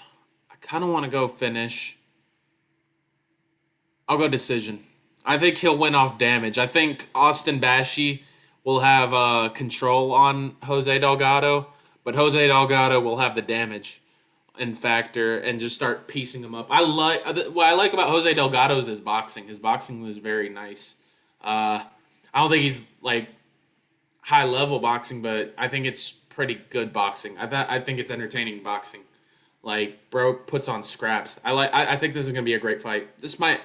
I kind of want to go finish. I'll go decision. I think he'll win off damage. I think Austin Bashi will have control on Jose Delgado, but Jose Delgado will have the damage and factor and just start piecing him up. What I like about Jose Delgado is his boxing. His boxing was very nice. I don't think he's like high level boxing, but I think it's pretty good boxing. I think it's entertaining boxing. Like, bro puts on scraps. I think this is gonna be a great fight. This might.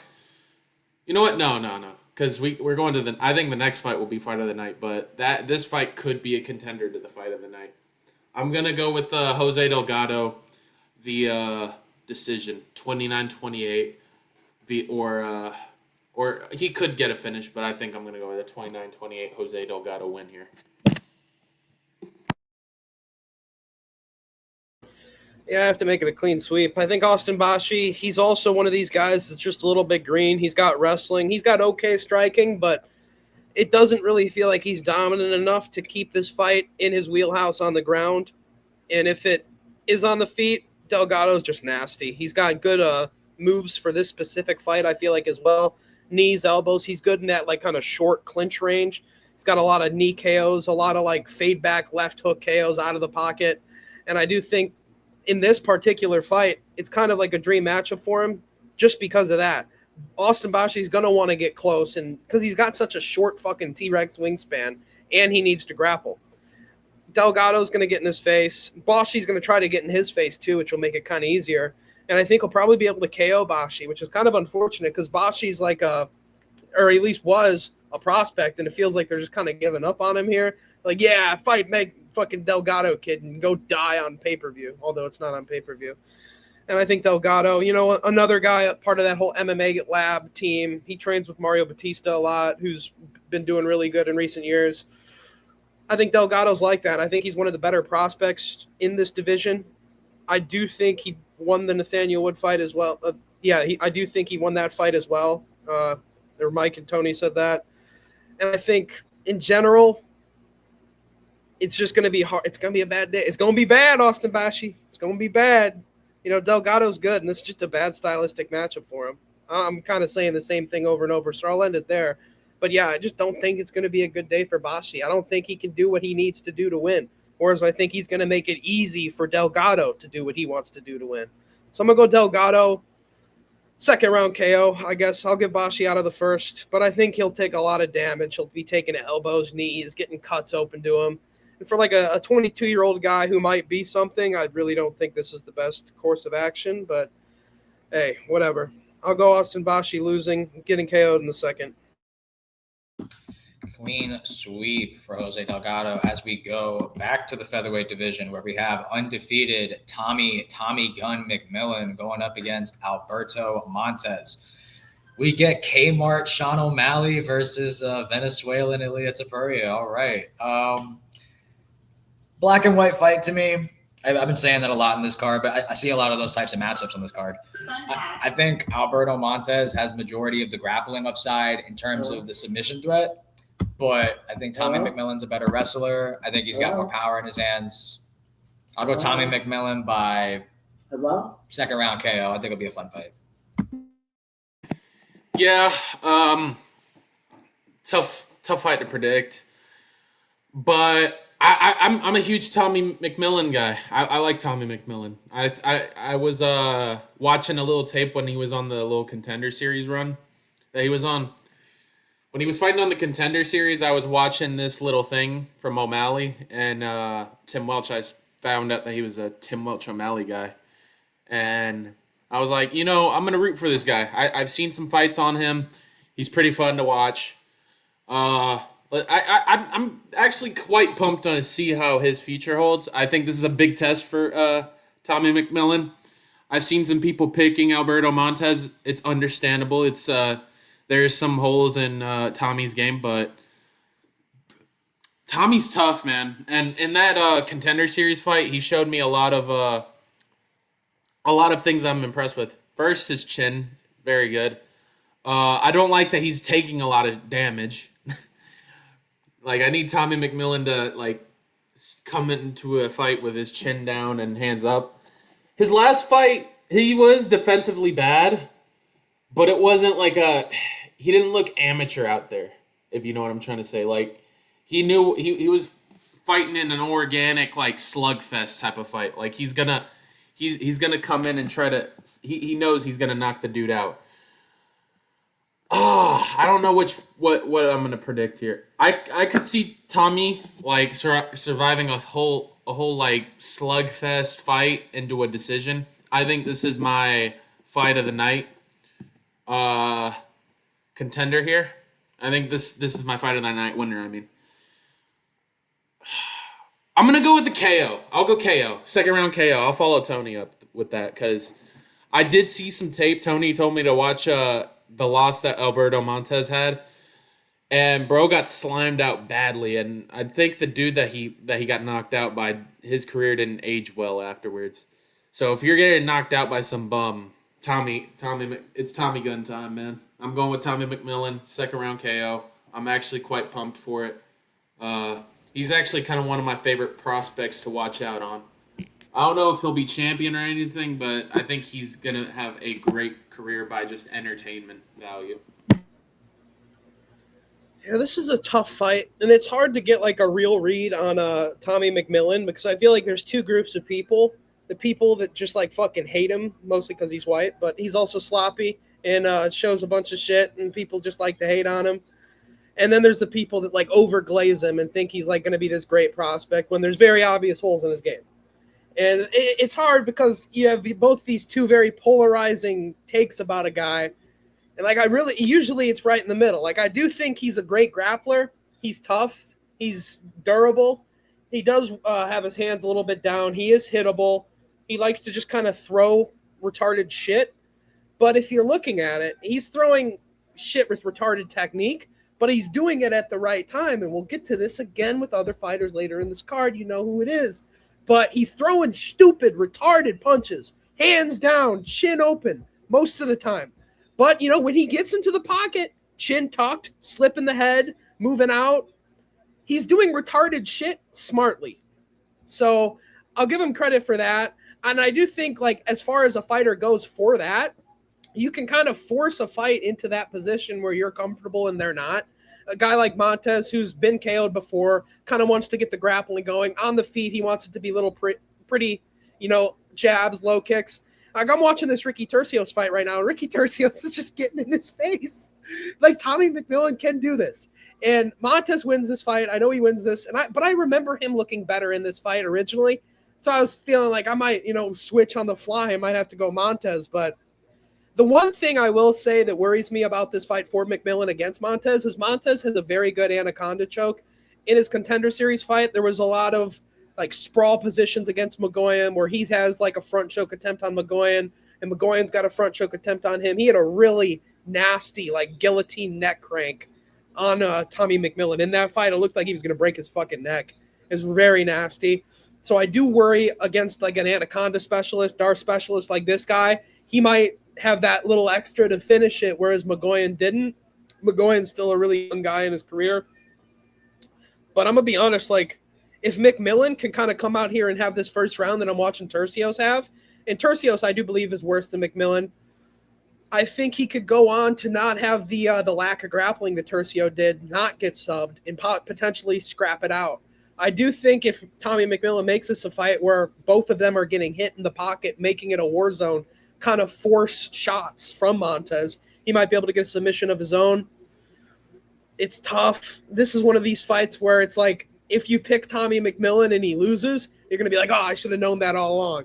You know what? No. Because we're going to I think the next fight will be fight of the night, but this fight could be a contender to the fight of the night. I'm gonna go with Jose Delgado, the decision, 29-28, or he could get a finish, but I think I'm gonna go with a 29-28 Jose Delgado win here. Yeah, I have to make it a clean sweep. I think Austin Bashi, he's also one of these guys that's just a little bit green. He's got wrestling. He's got okay striking, but it doesn't really feel like he's dominant enough to keep this fight in his wheelhouse on the ground. And if it is on the feet, Delgado's just nasty. He's got good moves for this specific fight, I feel like, as well. Knees, elbows. He's good in that like kind of short clinch range. He's got a lot of knee KOs, a lot of like fade back left hook KOs out of the pocket. And I do think in this particular fight, it's kind of like a dream matchup for him just because of that. Austin Bashi's going to want to get close, and because he's got such a short fucking T-Rex wingspan, and he needs to grapple. Delgado's going to get in his face. Bashi's going to try to get in his face too, which will make it kind of easier. And I think he'll probably be able to KO Bashi, which is kind of unfortunate because Bashi's like or at least was a prospect, and it feels like they're just kind of giving up on him here. Like, yeah, fight Meg fucking Delgado, kid, and go die on pay-per-view, although it's not on pay-per-view. And I think Delgado, another guy, part of that whole MMA lab team, he trains with Mario Batista a lot, who's been doing really good in recent years. I think Delgado's like that. I think he's one of the better prospects in this division. I do think he won the Nathaniel Wood fight as well. I do think he won that fight as well. Or Mike and Tony said that. And I think, in general, it's just going to be hard. It's going to be a bad day. It's going to be bad, Austin Bashi. It's going to be bad. Delgado's good, and this is just a bad stylistic matchup for him. I'm kind of saying the same thing over and over, so I'll end it there. But, yeah, I just don't think it's going to be a good day for Bashi. I don't think he can do what he needs to do to win, whereas I think he's going to make it easy for Delgado to do what he wants to do to win. So I'm going to go Delgado, second round KO. I guess I'll give Bashi out of the first, but I think he'll take a lot of damage. He'll be taking elbows, knees, getting cuts open to him. And for like a 22-year-old guy who might be something, I really don't think this is the best course of action. But, hey, whatever. I'll go Austin Bashi losing, getting KO'd in the second. Clean sweep for Jose Delgado as we go back to the featherweight division where we have undefeated Tommy Gun McMillan going up against Alberto Montez. We get Kmart Sean O'Malley versus Venezuelan Ilia Topuria. All right. Black and white fight to me. I've been saying that a lot in this card, but I see a lot of those types of matchups on this card. I think Alberto Montez has majority of the grappling upside in terms of the submission threat, but I think Tommy McMillan's a better wrestler. I think he's got more power in his hands. I'll go Tommy McMillan by second round KO. I think it'll be a fun fight. Yeah, tough fight to predict, but I'm a huge Tommy McMillan guy. I like Tommy McMillan. I was watching a little tape when he was on the little Contender Series run that he was on. When he was fighting on the Contender Series, I was watching this little thing from O'Malley and Tim Welch. I found out that he was a Tim Welch O'Malley guy, and I was like, I'm gonna root for this guy. I've seen some fights on him. He's pretty fun to watch. I'm actually quite pumped to see how his future holds. I think this is a big test for Tommy McMillan. I've seen some people picking Alberto Montez. It's understandable. There's some holes in Tommy's game, but Tommy's tough, man. And in that Contender Series fight, he showed me a lot of things I'm impressed with. First, his chin, very good. I don't like that he's taking a lot of damage. Like, I need Tommy McMillan to like come into a fight with his chin down and hands up. His last fight, he was defensively bad, but it wasn't like he didn't look amateur out there, if you know what I'm trying to say. Like, he knew he was fighting in an organic, like, slugfest type of fight. Like, he's gonna come in and try to he knows he's gonna knock the dude out. I don't know what I'm gonna predict here. I could see Tommy like surviving a whole like slugfest fight into a decision. I think this is my fight of the night. Contender here. I think this is my fight of the night winner. I mean, I'm gonna go with the KO. I'll go KO. Second round KO. I'll follow Tony up with that because I did see some tape. Tony told me to watch the loss that Alberto Montez had, and bro got slimed out badly. And I think the dude that he got knocked out by, his career didn't age well afterwards. So if you're getting knocked out by some bum, Tommy, it's Tommy gun time, man. I'm going with Tommy McMillan, second round KO. I'm actually quite pumped for it. He's actually kind of one of my favorite prospects to watch out on. I don't know if he'll be champion or anything, but I think he's going to have a great career by just entertainment value. Yeah, this is a tough fight, and it's hard to get like a real read on Tommy McMillan because I feel like there's two groups of people. The people that just like fucking hate him, mostly because he's white, but he's also sloppy and shows a bunch of shit, and people just like to hate on him. And then there's the people that like overglaze him and think he's like going to be this great prospect when there's very obvious holes in his game. And it's hard because you have both these two very polarizing takes about a guy. And like usually it's right in the middle. Like I do think he's a great grappler. He's tough. He's durable. He does have his hands a little bit down. He is hittable. He likes to just kind of throw retarded shit. But if you're looking at it, he's throwing shit with retarded technique, but he's doing it at the right time. And we'll get to this again with other fighters later in this card. You know who it is. But he's throwing stupid, retarded punches, hands down, chin open, most of the time. But, you know, when he gets into the pocket, chin tucked, slip in the head, moving out, he's doing retarded shit smartly. So I'll give him credit for that. And I do think, like, as far as a fighter goes for that, you can kind of force a fight into that position where you're comfortable and they're not. A guy like Montez, who's been KO'd before, kind of wants to get the grappling going. On the feet, he wants it to be little pretty, you know, jabs, low kicks. Like, I'm watching this Ricky Turcios fight right now, and Ricky Turcios is just getting in his face. Like, Tommy McMillan can do this. And Montez wins this fight. I know he wins this, but I remember him looking better in this fight originally. So I was feeling like I might, you know, switch on the fly. I might have to go Montez, but the one thing I will say that worries me about this fight for McMillan against Montez is Montez has a very good anaconda choke. In his Contender Series fight, there was a lot of like sprawl positions against Magoyan where he has like a front choke attempt on Magoyan and Magoyan's got a front choke attempt on him. He had a really nasty like guillotine neck crank on Tommy McMillan. In that fight, it looked like he was going to break his fucking neck. It was very nasty. So I do worry against like an anaconda specialist, Dar specialist like this guy. He might have that little extra to finish it, whereas Magoyan didn't. Magoyan's still a really young guy in his career. But I'm going to be honest, like, if McMillan can kind of come out here and have this first round that I'm watching Turcios have, and Turcios I do believe is worse than McMillan, I think he could go on to not have the lack of grappling that Turcio did, not get subbed, and potentially scrap it out. I do think if Tommy McMillan makes this a fight where both of them are getting hit in the pocket, making it a war zone, kind of force shots from Montez, he might be able to get a submission of his own. It's tough. This is one of these fights where it's like, if you pick Tommy McMillan and he loses, you're going to be like, oh, I should have known that all along.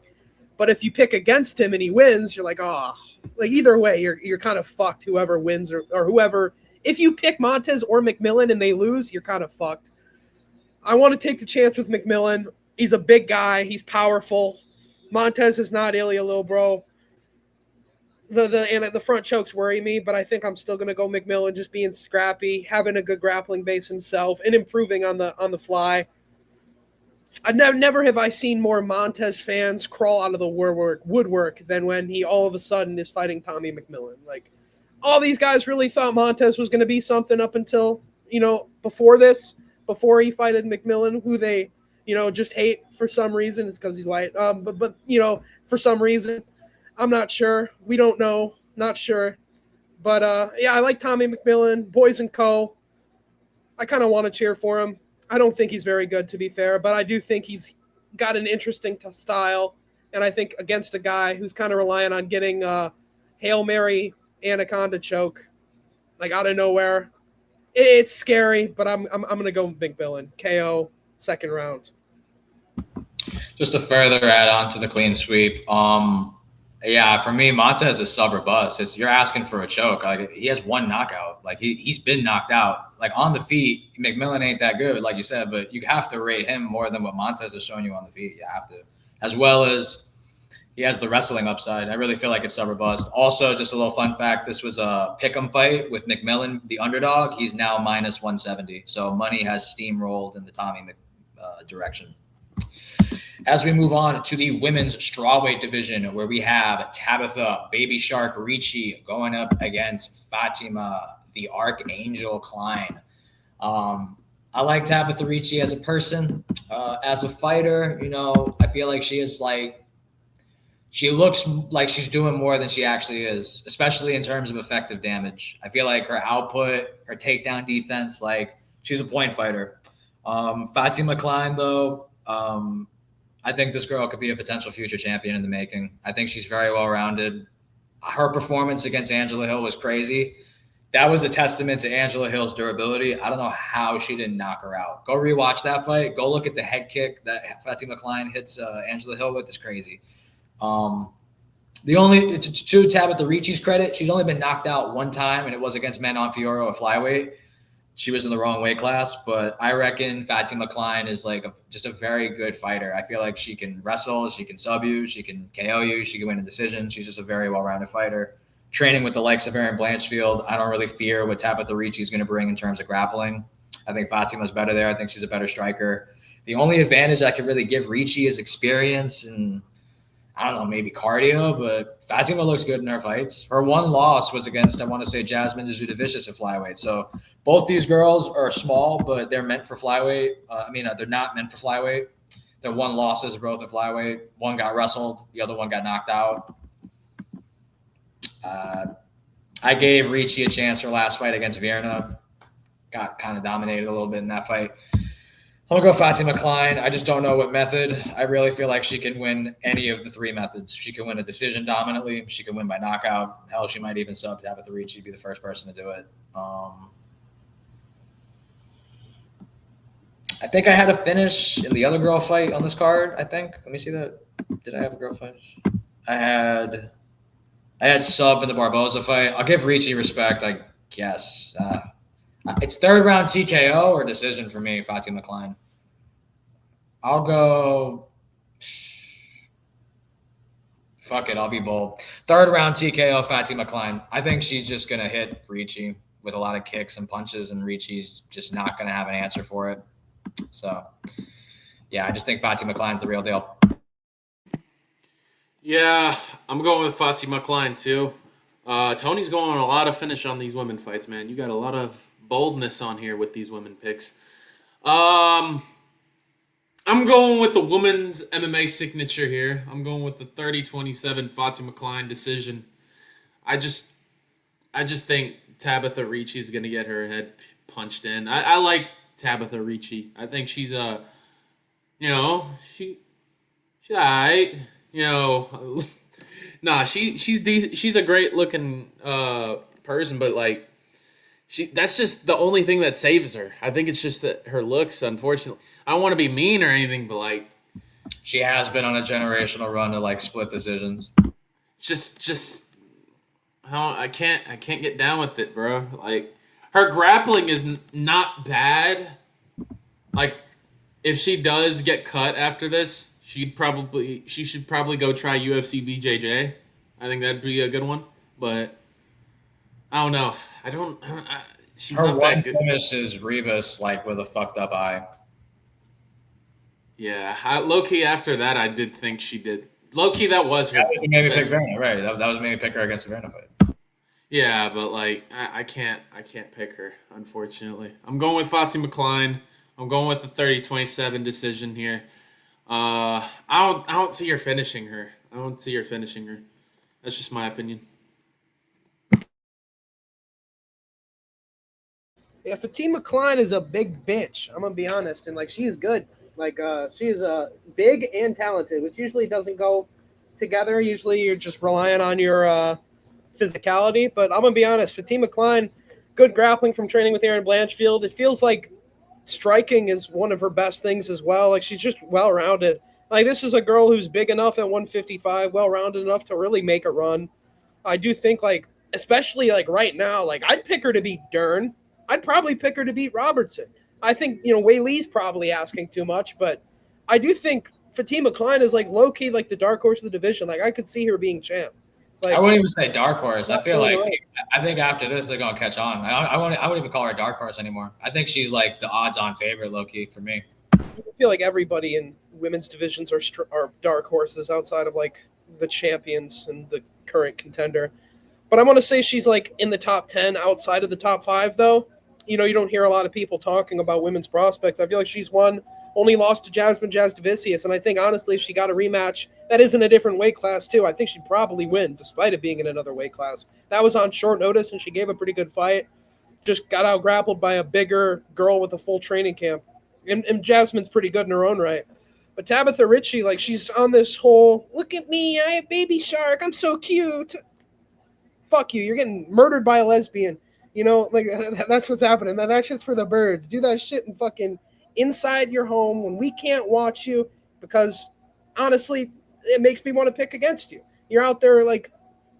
But if you pick against him and he wins, you're like, oh, like either way, you're kind of fucked, whoever wins or whoever. If you pick Montez or McMillan and they lose, you're kind of fucked. I want to take the chance with McMillan. He's a big guy. He's powerful. Montez is not Ilya Lil Bro. The front chokes worry me, but I think I'm still going to go McMillan, just being scrappy, having a good grappling base himself, and improving on the fly. Never have I seen more Montez fans crawl out of the woodwork than when he all of a sudden is fighting Tommy McMillan. Like, all these guys really thought Montez was going to be something up until, before this, before he fighted McMillan, who they, just hate for some reason. It's because he's white. But for some reason, I'm not sure. We don't know. Not sure. But yeah, I like Tommy McMillan, Boys and Co. I kind of want to cheer for him. I don't think he's very good, to be fair, but I do think he's got an interesting style. And I think against a guy who's kind of relying on getting Hail Mary Anaconda choke, like out of nowhere, it's scary. But I'm gonna go McMillan KO second round. Just to further add on to the clean sweep, yeah, for me, Montez is sub or bust. You're asking for a choke. Like, he has one knockout. Like, he's been knocked out. Like, on the feet, McMillan ain't that good, like you said, but you have to rate him more than what Montez has shown you on the feet. You have to, as well as he has the wrestling upside. I really feel like it's sub or bust. Also, just a little fun fact: this was a pick'em fight with McMillan, the underdog. He's now minus 170. So money has steamrolled in the Tommy direction. As we move on to the women's strawweight division, where we have Tabitha Baby Shark Ricci going up against Fatima the Archangel Klein. I like Tabitha Ricci as a person. As a fighter, I feel like she looks like she's doing more than she actually is, especially in terms of effective damage. I feel like her output, her takedown defense, like, she's a point fighter. Fatima Klein, though, I think this girl could be a potential future champion in the making. I think she's very well-rounded. Her performance against Angela Hill was crazy. That was a testament to Angela Hill's durability. I don't know how she didn't knock her out. Go rewatch that fight. Go look at the head kick that Fatima Klein hits Angela Hill with. It's crazy. To Tabitha Ricci's credit, she's only been knocked out one time, and it was against Manon Fiorot at flyweight. She was in the wrong weight class, but I reckon Fatima Klein is just a very good fighter. I feel like she can wrestle, she can sub you, she can KO you, she can win a decision. She's just a very well-rounded fighter. Training with the likes of Erin Blanchfield, I don't really fear what Tabitha Ricci is going to bring in terms of grappling. I think Fatima's better there. I think she's a better striker. The only advantage I could really give Ricci is experience and, I don't know, maybe cardio, but Fatima looks good in her fights. Her one loss was against, I want to say, Jasmine Zudavicius at flyweight. So both these girls are small, but they're meant for flyweight. They're not meant for flyweight. Their one losses are both at flyweight. One got wrestled. The other one got knocked out. I gave Ricci a chance her last fight against Vierna. Got kind of dominated a little bit in that fight. I'm going to go Fatima Klein. I just don't know what method. I really feel like she can win any of the three methods. She can win a decision dominantly. She can win by knockout. Hell, she might even sub Tabitha Ricci, be the first person to do it. I think I had a finish in the other girl fight on this card, I think. Let me see that. Did I have a girl finish? I had sub in the Barboza fight. I'll give Ricci respect, I guess. It's third round TKO or decision for me, Fatima Klein. I'll go. Fuck it, I'll be bold. Third round TKO, Fatima Klein. I think she's just going to hit Ricci with a lot of kicks and punches, and Ricci's just not going to have an answer for it. So, yeah, I just think Fatima Klein's the real deal. Yeah, I'm going with Fatima Klein, too. Tony's going on a lot of finish on these women fights, man. You got a lot of boldness on here with these women picks. I'm going with the women's MMA signature here. I'm going with the 30-27 Fatima Klein decision. I just think Tabitha Ricci is going to get her head punched in. I like Tabitha Ricci. I think she's she's all right. She's decent. She's a great looking person, but like that's just the only thing that saves her. I think it's just that her looks, unfortunately. I don't want to be mean or anything, but like she has been on a generational run to like split decisions. Just I can't get down with it, bro. Like her grappling is not bad. Like if she does get cut after this, she should probably go try UFC BJJ. I think that'd be a good one. but I don't know. She's Her not one that good. finish is Rebus like with a fucked up eye. Yeah, low key after that, I did think she did. Low key, that was That her was maybe pick best. Verna, right? That was maybe pick her against the Verna fight. Yeah, but like I can't pick her, unfortunately. I'm going with Fatima Klein. I'm going with the 30-27 decision here. I don't see her finishing her. I don't see her finishing her. That's just my opinion. Yeah, Fatima Klein is a big bitch. I'm gonna be honest, and like she is good. Like she is big and talented, which usually doesn't go together. Usually you're just relying on your physicality. But I'm gonna be honest, Fatima Klein, good grappling from training with Aaron Blanchfield. It feels like striking is one of her best things as well. Like she's just well rounded. Like this is a girl who's big enough at 155, well rounded enough to really make a run. I do think like especially like right now, like I'd pick her to beat Dern. I'd probably pick her to beat Robertson. I think Wei Lee's probably asking too much, but I do think Fatima Klein is like low key like the dark horse of the division. Like I could see her being champ. I Like wouldn't even say dark horse. I feel like right. I think after this they're gonna catch on. I wouldn't even call her a dark horse anymore. I think she's like the odds-on favorite, low key for me. I feel like everybody in women's divisions are dark horses outside of like the champions and the current contender. But I want to say she's like in the top 10 outside of the top 5 though. You don't hear a lot of people talking about women's prospects. I feel like she's only lost to Jasmine Jasdavicius, and I think honestly if she got a rematch that is in a different weight class too, I think she'd probably win despite it being in another weight class. That was on short notice and she gave a pretty good fight. Just got out grappled by a bigger girl with a full training camp. And Jasmine's pretty good in her own right. But Tabitha Ritchie, like she's on this whole look at me, I have baby shark, I'm so cute. Fuck you, you're getting murdered by a lesbian. Like that's what's happening. That shit's for the birds. Do that shit in fucking inside your home when we can't watch you because honestly, it makes me want to pick against you. You're out there like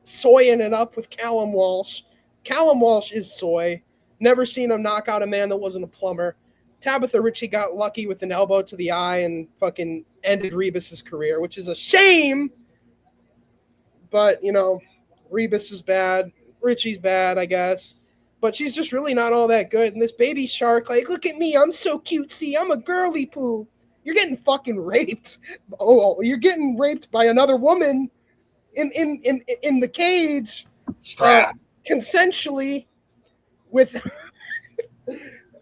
soying it up with Callum Walsh. Callum Walsh is soy. Never seen him knock out a man that wasn't a plumber. Tabitha Ritchie got lucky with an elbow to the eye and fucking ended Rebus's career, which is a shame. But, Rebus is bad. Ritchie's bad, I guess. But she's just really not all that good. And this baby shark, like, look at me. I'm so cutesy. I'm a girly poo. You're getting fucking raped. Oh, you're getting raped by another woman in the cage. Consensually with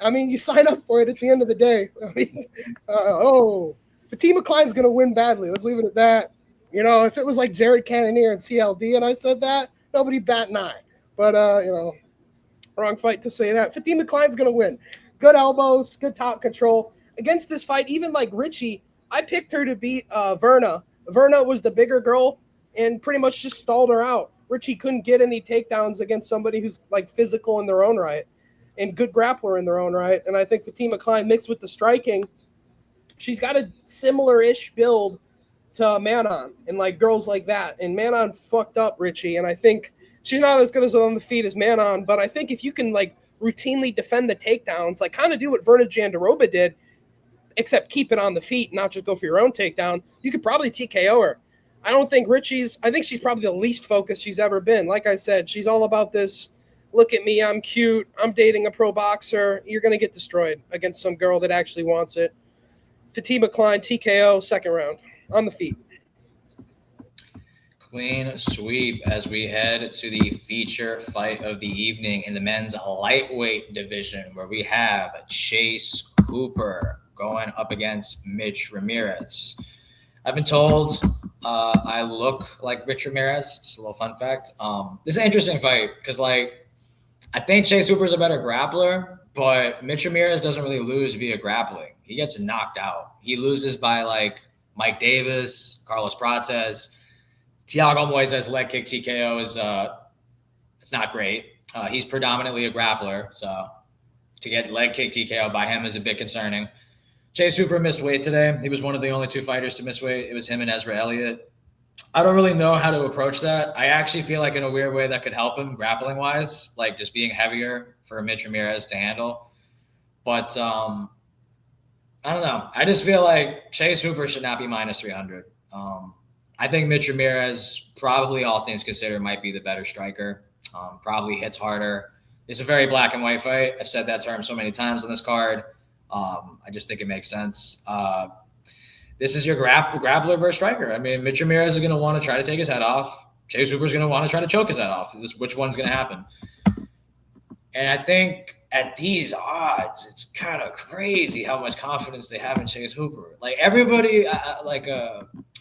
I mean, you sign up for it at the end of the day. I mean, Fatima Klein's going to win badly. Let's leave it at that. If it was like Jared Cannonier and CLD and I said that, nobody bat an eye. But, wrong fight to say that. Fatima Klein's going to win. Good elbows, good top control. Against this fight, even like Ritchie, I picked her to beat Verna. Verna was the bigger girl and pretty much just stalled her out. Ritchie couldn't get any takedowns against somebody who's like physical in their own right and good grappler in their own right. And I think Fatima Klein mixed with the striking, she's got a similar-ish build to Manon and like girls like that. And Manon fucked up Ritchie. And I think she's not as good as on the feet as Manon, but I think if you can like routinely defend the takedowns, like kind of do what Verna Jandaroba did, except keep it on the feet, not just go for your own takedown, you could probably TKO her. I think she's probably the least focused she's ever been. Like I said, she's all about this, look at me, I'm cute, I'm dating a pro boxer. You're going to get destroyed against some girl that actually wants it. Fatima Klein, TKO, second round, on the feet. Clean sweep as we head to the feature fight of the evening in the men's lightweight division, where we have Chase Hooper going up against Mitch Ramirez. I've been told I look like Mitch Ramirez. Just a little fun fact. This is an interesting fight because, like, I think Chase Hooper is a better grappler, but Mitch Ramirez doesn't really lose via grappling. He gets knocked out. He loses by, like, Mike Davis, Carlos Prates. Thiago Moises leg kick TKO is it's not great. He's predominantly a grappler, so to get leg kick TKO by him is a bit concerning. Chase Hooper missed weight today. He was one of the only two fighters to miss weight. It was him and Ezra Elliott. I don't really know how to approach that. I actually feel like in a weird way that could help him grappling wise, like just being heavier for Mitch Ramirez to handle. But I don't know. I just feel like Chase Hooper should not be minus 300. I think Mitch Ramirez, probably all things considered, might be the better striker. Probably hits harder. It's a very black and white fight. I've said that term so many times on this card. I just think it makes sense. This is your grappler versus striker. I mean, Mitch Ramirez is going to want to try to take his head off. Chase Hooper is going to want to try to choke his head off. Which one's going to happen? And I think at these odds, it's kind of crazy how much confidence they have in Chase Hooper. Like everybody,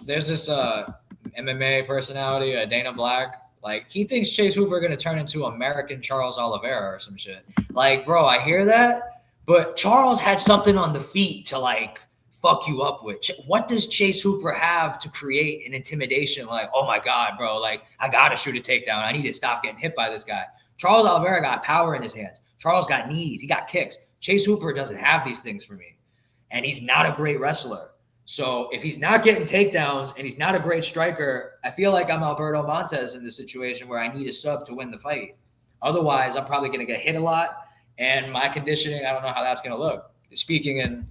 there's this MMA personality, Dana Black. Like he thinks Chase Hooper going to turn into American Charles Oliveira or some shit. Like, bro, I hear that, but Charles had something on the feet to like fuck you up with. What does Chase Hooper have to create an intimidation? Like, oh my God, bro, like I got to shoot a takedown. I need to stop getting hit by this guy. Charles Oliveira got power in his hands. Charles got knees. He got kicks. Chase Hooper doesn't have these things for me. And he's not a great wrestler. So if he's not getting takedowns and he's not a great striker, I feel like I'm Alberto Montez in this situation where I need a sub to win the fight. Otherwise, I'm probably going to get hit a lot. And my conditioning, I don't know how that's going to look. Speaking in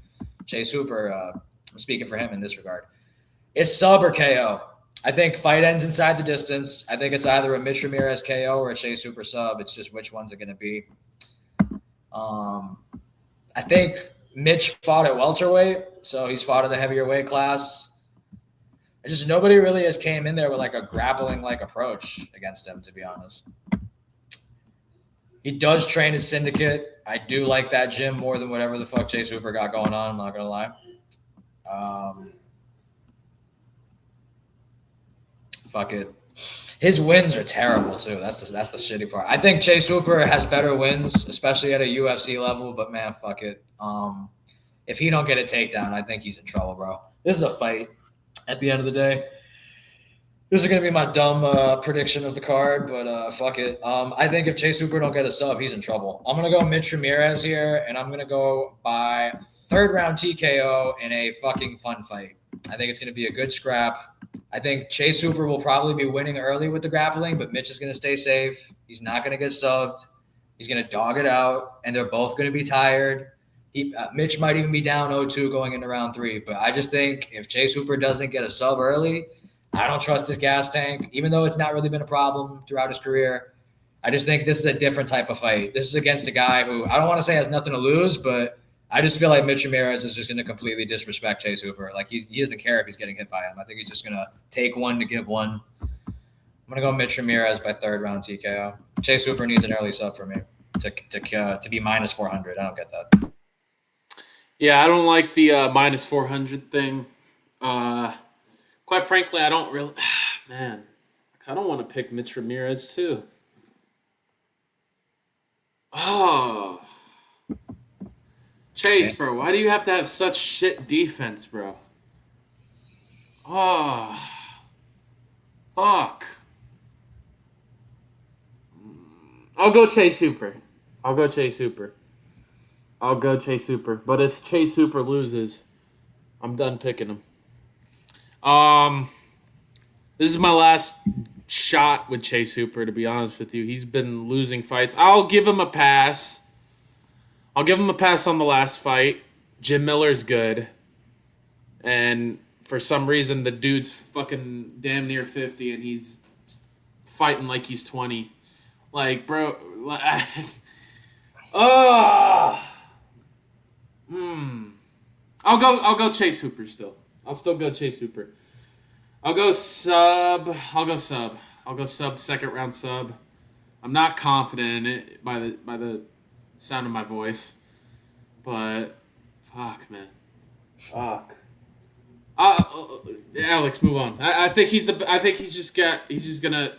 Chase Hooper, I'm speaking for him in this regard. It's sub or KO. I think fight ends inside the distance. I think it's either a Mitch Ramirez KO or a Chase Hooper sub. It's just which one's it going to be. I think Mitch fought at welterweight, so he's fought in the heavier weight class. Just nobody really has came in there with like a grappling like approach against him, to be honest. He does train at Syndicate. I do like that gym more than whatever the fuck Chase Hooper got going on. I'm not going to lie. Fuck it. His wins are terrible too. That's the shitty part. I think Chase Hooper has better wins, especially at a UFC level. But man, fuck it. If he don't get a takedown, I think he's in trouble, bro. This is a fight. At the end of the day, this is gonna be my dumb prediction of the card, but fuck it. I think if Chase Hooper don't get a sub, he's in trouble. I'm gonna go Mitch Ramirez here, and I'm gonna go by third round TKO in a fucking fun fight. I think it's gonna be a good scrap. I think Chase Hooper will probably be winning early with the grappling, but Mitch is going to stay safe. He's not going to get subbed. He's going to dog it out, and they're both going to be tired. Mitch might even be down 0-2 going into round 3, but I just think if Chase Hooper doesn't get a sub early, I don't trust his gas tank, even though it's not really been a problem throughout his career. I just think this is a different type of fight. This is against a guy who I don't want to say has nothing to lose, but I just feel like Mitch Ramirez is just going to completely disrespect Chase Hooper. Like he doesn't care if he's getting hit by him. I think he's just going to take one to give one. I'm going to go Mitch Ramirez by third round TKO. Chase Hooper needs an early sub for me to be minus 400. I don't get that. Yeah, I don't like the minus 400 thing. Quite frankly, I don't really. Man, I don't want to pick Mitch Ramirez too. Oh. Chase, okay. Bro, why do you have to have such shit defense, bro? Oh, fuck. I'll go Chase Hooper. But if Chase Hooper loses, I'm done picking him. This is my last shot with Chase Hooper, to be honest with you. He's been losing fights. I'll give him a pass on the last fight. Jim Miller's good. And for some reason, the dude's fucking damn near 50 and he's fighting like he's 20. Like, bro. I'll go Chase Hooper still. I'll still go Chase Hooper. I'll go sub, second round sub. I'm not confident in it by the sound of my voice, but fuck, man, fuck. Alex, move on. I think he's just gonna.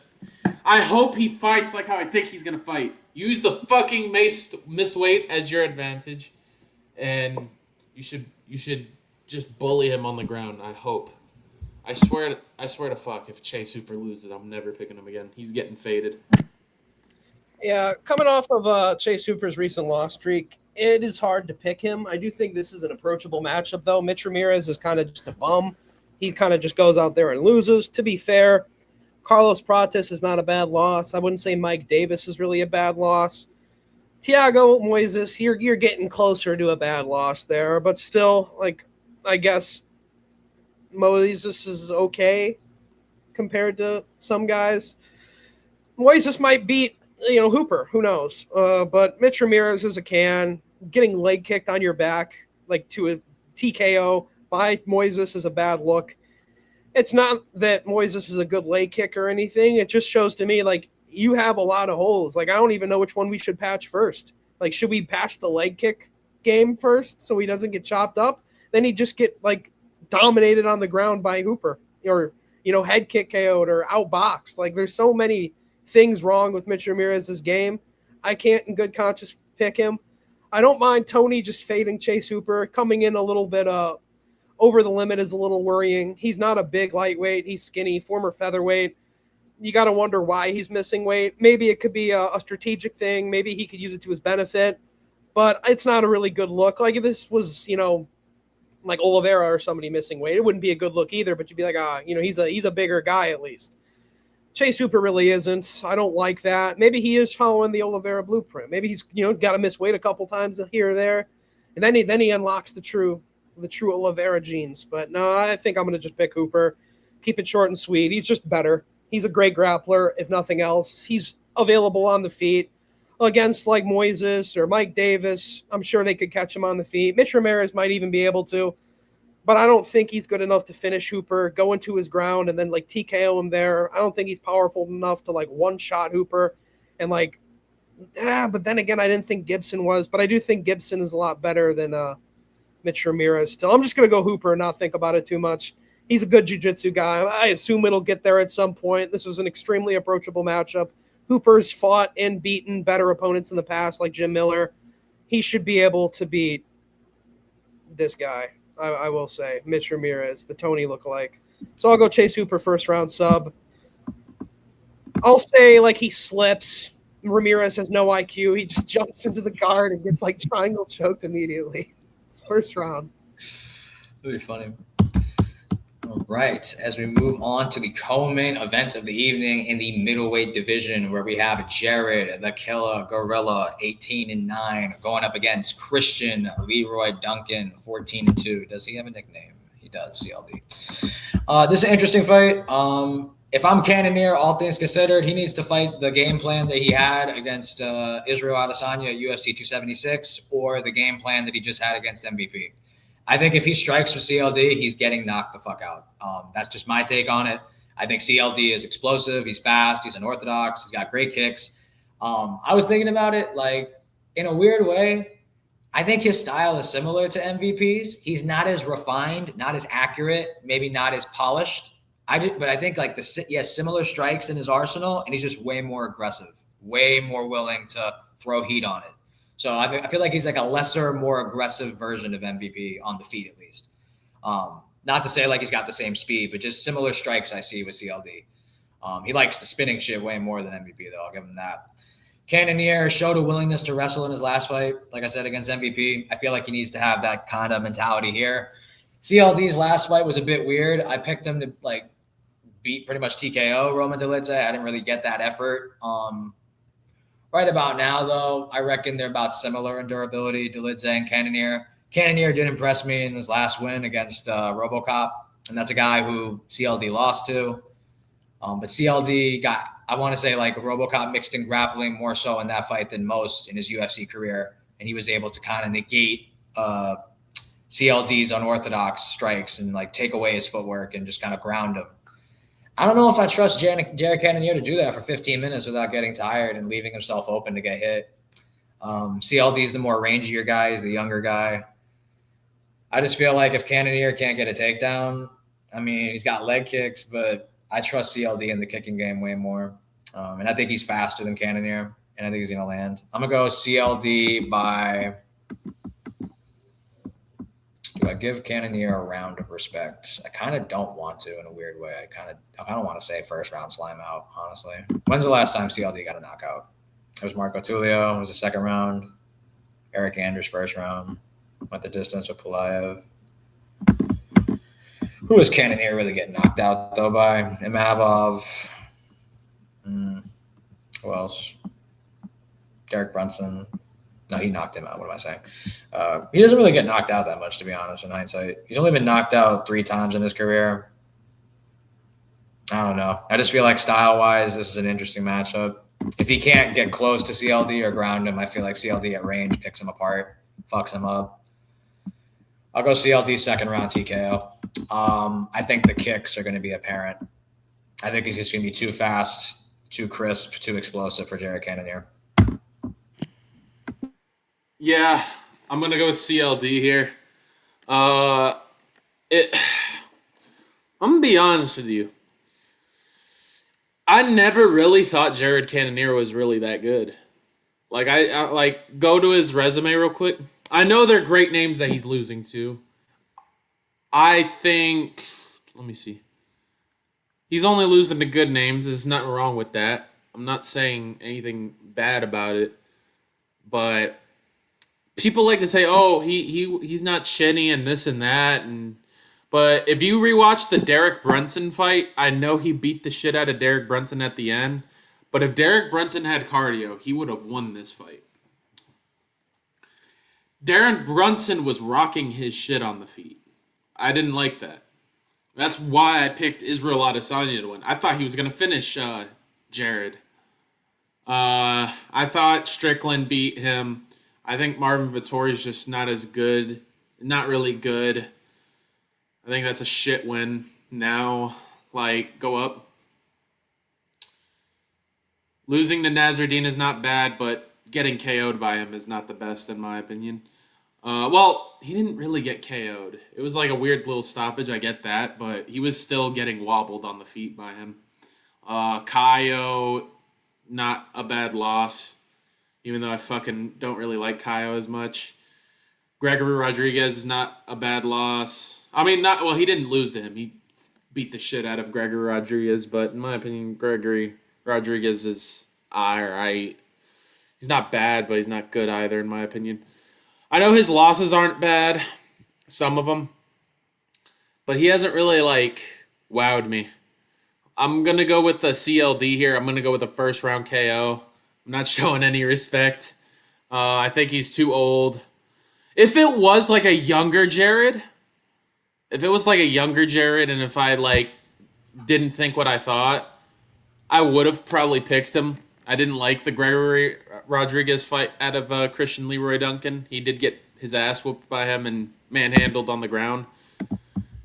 I hope he fights like how I think he's gonna fight. Use the fucking missed weight as your advantage, and you should just bully him on the ground. I hope. I swear to fuck, if Chase Hooper loses, I'm never picking him again. He's getting faded. Yeah, coming off of Chase Hooper's recent loss streak, it is hard to pick him. I do think this is an approachable matchup, though. Mitch Ramirez is kind of just a bum. He kind of just goes out there and loses. To be fair, Carlos Prates is not a bad loss. I wouldn't say Mike Davis is really a bad loss. Thiago Moises, you're getting closer to a bad loss there, but still, like, I guess Moises is okay. compared to some guys. Moises might beat, Hooper. Who knows? But Mitch Ramirez is a can. Getting leg kicked on your back, like to a TKO by Moises, is a bad look. It's not that Moises is a good leg kick or anything. It just shows to me, like, you have a lot of holes. Like, I don't even know which one we should patch first. Like, should we patch the leg kick game first so he doesn't get chopped up? Then he just get, like, dominated on the ground by Hooper or, head kick KO'd or outboxed. Like, there's so many things wrong with Mitch Ramirez's game. I can't in good conscience pick him. I don't mind Tony just fading Chase Hooper. Coming in a little bit over the limit is a little worrying. He's not a big lightweight. He's skinny, former featherweight. You got to wonder why he's missing weight. Maybe it could be a strategic thing. Maybe he could use it to his benefit. But it's not a really good look. Like, if this was, like Oliveira or somebody missing weight, it wouldn't be a good look either. But you'd be like, he's a bigger guy at least. Chase Hooper really isn't. I don't like that. Maybe he is following the Oliveira blueprint. Maybe he's got to miss weight a couple times here or there, and then he unlocks the true Oliveira genes. But no, I think I'm going to just pick Hooper. Keep it short and sweet. He's just better. He's a great grappler, if nothing else. He's available on the feet against like Moises or Mike Davis. I'm sure they could catch him on the feet. Mitch Ramirez might even be able to. But I don't think he's good enough to finish Hooper, go into his ground, and then, like, TKO him there. I don't think he's powerful enough to, like, one-shot Hooper. And, like, but then again, I didn't think Gibson was. But I do think Gibson is a lot better than Mitch Ramirez still. I'm just going to go Hooper and not think about it too much. He's a good jiu-jitsu guy. I assume it'll get there at some point. This is an extremely approachable matchup. Hooper's fought and beaten better opponents in the past, like Jim Miller. He should be able to beat this guy. I will say, Mitch Ramirez, the Tony lookalike. So I'll go Chase Hooper first round sub. I'll say, like, he slips. Ramirez has no IQ. He just jumps into the guard and gets, like, triangle choked immediately. It's first round. That'd be funny. All right, as we move on to the co-main event of the evening in the middleweight division, where we have Jared the Killer Gorilla 18-9 going up against Christian Leroy Duncan 14-2. Does he have a nickname? He does. CLD. This is an interesting fight. If I'm Cannonier, all things considered, he needs to fight the game plan that he had against Israel Adesanya at UFC 276, or the game plan that he just had against MVP. I think if he strikes with CLD, he's getting knocked the fuck out. That's just my take on it. I think CLD is explosive. He's fast. He's unorthodox. He's got great kicks. I was thinking about it, like, in a weird way. I think his style is similar to MVP's. He's not as refined, not as accurate, maybe not as polished. But I think, like, he has similar strikes in his arsenal, and he's just way more aggressive, way more willing to throw heat on it. So I feel like he's like a lesser, more aggressive version of MVP on the feet, at least. Not to say like he's got the same speed, but just similar strikes I see with CLD. He likes the spinning shit way more than MVP, though. I'll give him that. Cannonier showed a willingness to wrestle in his last fight, like I said, against MVP. I feel like he needs to have that kind of mentality here. CLD's last fight was a bit weird. I picked him to, like, beat pretty much TKO Roman Dolidze. I didn't really get that effort. Right about now, though, I reckon they're about similar in durability, Dolidze and Cannonier. Cannonier did impress me in his last win against RoboCop, and that's a guy who CLD lost to. But CLD got, I want to say, like, RoboCop mixed in grappling more so in that fight than most in his UFC career, and he was able to kind of negate CLD's unorthodox strikes and, like, take away his footwork and just kind of ground him. I don't know if I trust Jared Cannonier to do that for 15 minutes without getting tired and leaving himself open to get hit. CLD is the more rangier guy. He's the younger guy. I just feel like if Cannonier can't get a takedown, I mean, he's got leg kicks, but I trust CLD in the kicking game way more. And I think he's faster than Cannonier, and I think he's going to land. I'm going to go CLD by – do I give Cannonier a round of respect? I kind of don't want to in a weird way. I kind of want to say first round slime out, honestly. When's the last time CLD got a knockout? It was Marco Tulio. It was the second round. Eric Anders first round. Went the distance with Pulaev. Who was Cannonier really getting knocked out, though, by? Imavov. Who else? Derek Brunson. No, he knocked him out. What am I saying? He doesn't really get knocked out that much, to be honest, in hindsight. He's only been knocked out 3 times in his career. I don't know. I just feel like style-wise, this is an interesting matchup. If he can't get close to CLD or ground him, I feel like CLD at range picks him apart, fucks him up. I'll go CLD second round TKO. I think the kicks are going to be apparent. I think he's just going to be too fast, too crisp, too explosive for Jared Cannonier. Yeah, I'm going to go with CLD here. I'm going to be honest with you. I never really thought Jared Cannonier was really that good. Like, I like go to his resume real quick. I know they're great names that he's losing to. I think, let me see. He's only losing to good names. There's nothing wrong with that. I'm not saying anything bad about it. But people like to say, "Oh, he's not shitty and this and that." But if you rewatch the Derek Brunson fight, I know he beat the shit out of Derek Brunson at the end. But if Derek Brunson had cardio, he would have won this fight. Darren Brunson was rocking his shit on the feet. I didn't like that. That's why I picked Israel Adesanya to win. I thought he was going to finish Jared. I thought Strickland beat him. I think Marvin Vettori is just not as good. Not really good. I think that's a shit win. Now, go up. Losing to Nasruddin is not bad, but getting KO'd by him is not the best in my opinion. Well, he didn't really get KO'd. It was like a weird little stoppage, I get that, but he was still getting wobbled on the feet by him. Kaio, not a bad loss, even though I fucking don't really like Kaio as much. Gregory Rodriguez is not a bad loss. I mean, he didn't lose to him. He beat the shit out of Gregory Rodriguez, but in my opinion, Gregory Rodriguez is alright. He's not bad, but he's not good either, in my opinion. I know his losses aren't bad, some of them, but he hasn't really, wowed me. I'm going to go with the CLD here. I'm going to go with a first-round KO. I'm not showing any respect. I think he's too old. If it was, a younger Jared, and if I, didn't think what I thought, I would have probably picked him. I didn't like the Gregory Rodriguez fight out of Christian Leroy Duncan. He did get his ass whooped by him and manhandled on the ground.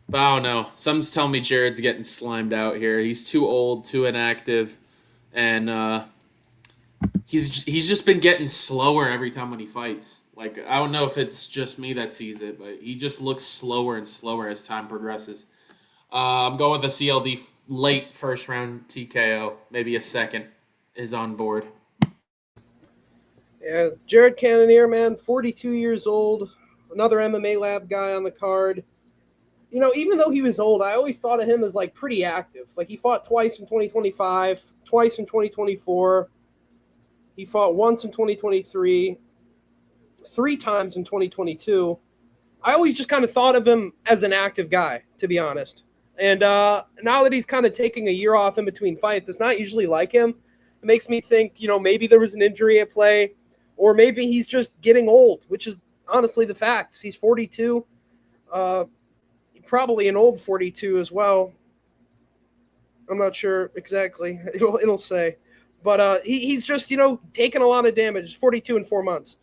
But I don't know. Some's telling me Jared's getting slimed out here. He's too old, too inactive, and he's just been getting slower every time when he fights. I don't know if it's just me that sees it, but he just looks slower and slower as time progresses. I'm going with the CLD late first round TKO, maybe a second is on board. Yeah, Jared Cannonier, man, 42 years old, another MMA Lab guy on the card. You know, even though he was old, I always thought of him as pretty active. He fought twice in 2025, twice in 2024. He fought once in 2023, 3 times in 2022. I always just kind of thought of him as an active guy, to be honest. And now that he's kind of taking a year off in between fights, it's not usually like him. It makes me think, maybe there was an injury at play, or maybe he's just getting old, which is honestly the facts. He's 42, probably an old 42 as well. I'm not sure exactly. It'll say. But he's just, taking a lot of damage. 42 in 4 months.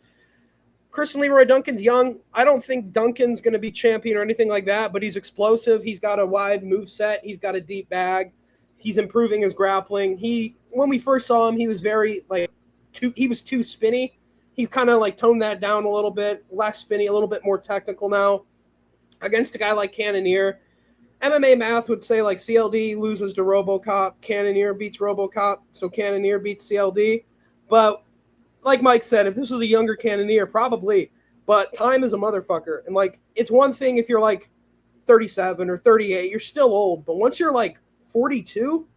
Christian Leroy Duncan's young. I don't think Duncan's going to be champion or anything like that, but he's explosive. He's got a wide move set. He's got a deep bag. He's improving his grappling. When we first saw him, he was very, he was too spinny. He's kind of, toned that down a little bit, less spinny, a little bit more technical now. Against a guy like Cannonier, MMA math would say, CLD loses to RoboCop, Cannonier beats RoboCop, so Cannonier beats CLD. But like Mike said, if this was a younger Cannonier, probably. But time is a motherfucker. And, it's one thing if you're, 37 or 38, you're still old. But once you're, 42,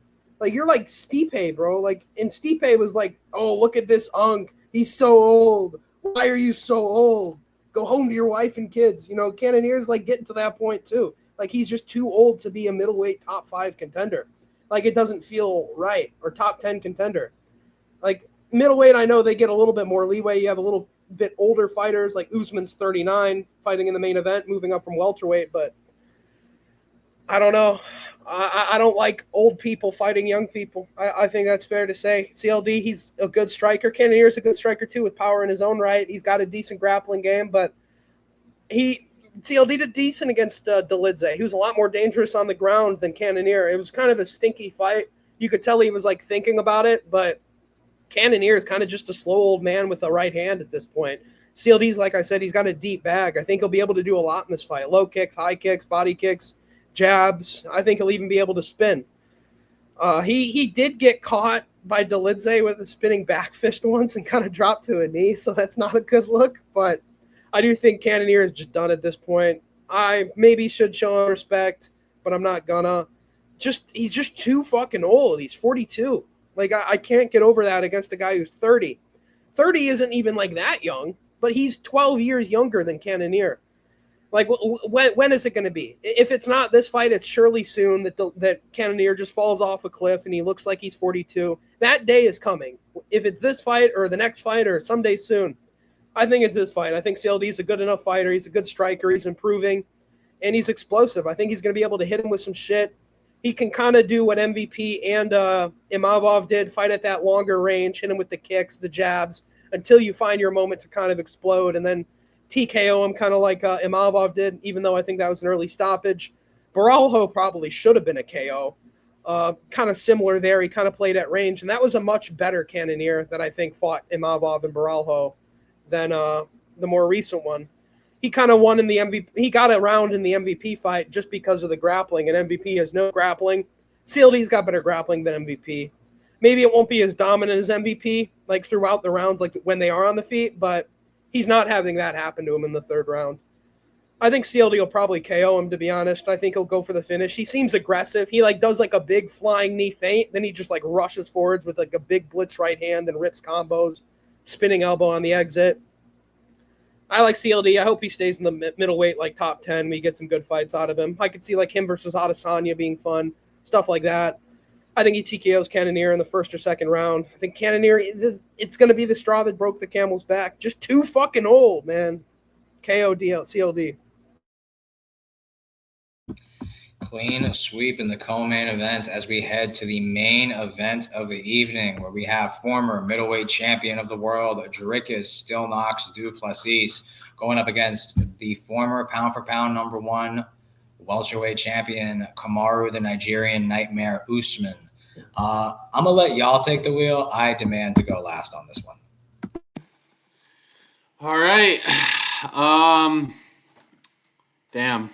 you're like Stipe, bro. And Stipe was oh, look at this unk. He's so old. Why are you so old? Go home to your wife and kids. Cannonier's, getting to that point, too. He's just too old to be a middleweight top 5 contender. It doesn't feel right. Or top 10 contender. Middleweight, I know they get a little bit more leeway. You have a little bit older fighters, Usman's 39, fighting in the main event, moving up from welterweight. But I don't know. I don't like old people fighting young people. I think that's fair to say. CLD, he's a good striker. Cannonier's a good striker too, with power in his own right. He's got a decent grappling game, but CLD did decent against Delidze. He was a lot more dangerous on the ground than Cannonier. It was kind of a stinky fight. You could tell he was like thinking about it, but Cannonier is kind of just a slow old man with a right hand at this point. CLD's, like I said, he's got a deep bag. I think he'll be able to do a lot in this fight. Low kicks, high kicks, body kicks, jabs. I think he'll even be able to spin. He did get caught by Delidze with a spinning back fist once and kind of dropped to a knee, so that's not a good look. But I do think Cannonier is just done at this point. I maybe should show him respect, but I'm not gonna. He's just too fucking old. He's 42. Like, I can't get over that against a guy who's 30. 30 isn't even like that young, but he's 12 years younger than Cannonier. Like, when is it going to be? If it's not this fight, it's surely soon that Cannonier just falls off a cliff and he looks like he's 42. That day is coming. If it's this fight or the next fight or someday soon, I think it's this fight. I think CLD is a good enough fighter. He's a good striker. He's improving, and he's explosive. I think he's going to be able to hit him with some shit. He can kind of do what MVP and Imavov did, fight at that longer range, hit him with the kicks, the jabs, until you find your moment to kind of explode, and then TKO him kind of like Imavov did, even though I think that was an early stoppage. Baralho probably should have been a KO. Kind of similar there. He kind of played at range, and that was a much better Cannonier that I think fought Imavov and Baralho than the more recent one. He kind of won in the MVP. He got around in the MVP fight just because of the grappling, and MVP has no grappling. CLD's got better grappling than MVP. Maybe it won't be as dominant as MVP, like throughout the rounds, like when they are on the feet, but he's not having that happen to him in the third round. I think CLD will probably KO him, to be honest. I think he'll go for the finish. He seems aggressive. He does like a big flying knee feint, then he just like rushes forwards with like a big blitz right hand and rips combos, spinning elbow on the exit. I like CLD. I hope he stays in the middleweight, like top 10. We get some good fights out of him. I could see like him versus Adesanya being fun, stuff like that. I think he TKOs Cannonier in the first or second round. I think Cannonier, it's going to be the straw that broke the camel's back. Just too fucking old, man. CLD. Clean sweep in the co-main event as we head to the main event of the evening, where we have former middleweight champion of the world, Dricus Still Knocks du Plessis, going up against the former pound-for-pound number one welterweight champion, Kamaru the Nigerian Nightmare Usman. I'm going to let y'all take the wheel. I demand to go last on this one. All right. Damn.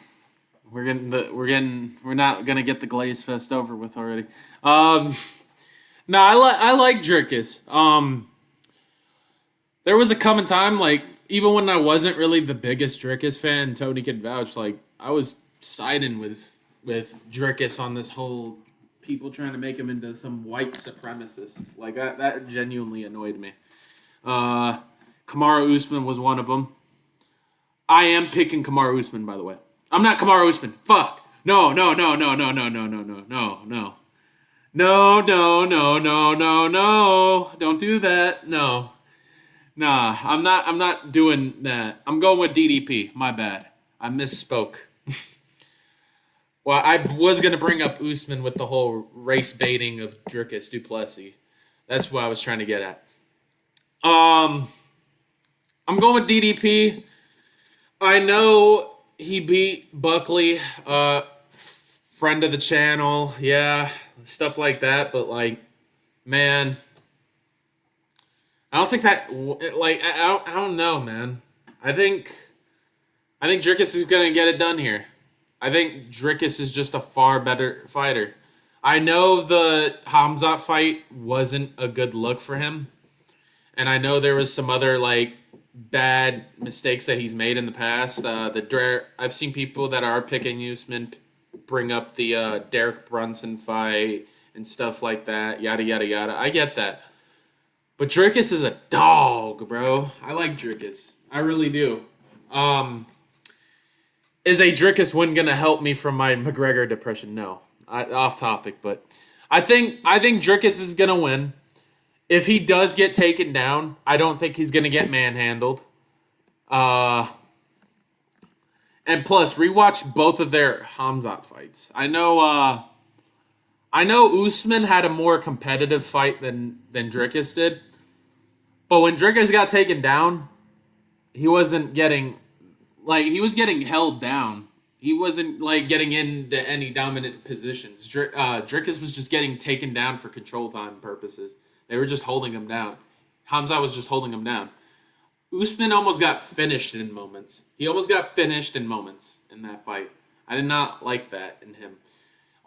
We're not gonna get the Glaze Fest over with already. No, I like Dricus. There was a common time, like, even when I wasn't really the biggest Dricus fan, Tony could vouch, like, I was siding with Dricus on this whole people trying to make him into some white supremacist. Like, that genuinely annoyed me. Kamaru Usman was one of them. I am picking Kamaru Usman, by the way. I'm not Kamaru Usman. Fuck. No. No. Don't do that. No. Nah, I'm not doing that. I'm going with DDP. My bad. I misspoke. Well, I was going to bring up Usman with the whole race baiting of Dricus du Plessis. That's what I was trying to get at. I'm going with DDP. I know he beat Buckley, friend of the channel, yeah, stuff like that. But, like, man, I don't think that, like, I don't know, man. I think Dricus is gonna get it done here. I think Dricus is just a far better fighter. I know the Hamzat fight wasn't a good look for him, and I know there was some other, like, bad mistakes that he's made in the past. I've seen people that are picking Usman bring up the Derek Brunson fight and stuff like that, yada, yada, yada. I get that. But Dricus is a dog, bro. I like Dricus. I really do. Is a Dricus win going to help me from my McGregor depression? No. Off topic, but I think Dricus is going to win. If he does get taken down, I don't think he's going to get manhandled. And plus, rewatch both of their Hamzat fights. I know I know Usman had a more competitive fight than Dricus did, but when Dricus got taken down, he wasn't getting he was getting held down. He wasn't getting into any dominant positions. Dricus was just getting taken down for control time purposes. They were just holding him down. Hamza was just holding him down. Usman almost got finished in moments. He almost got finished in moments in that fight. I did not like that in him.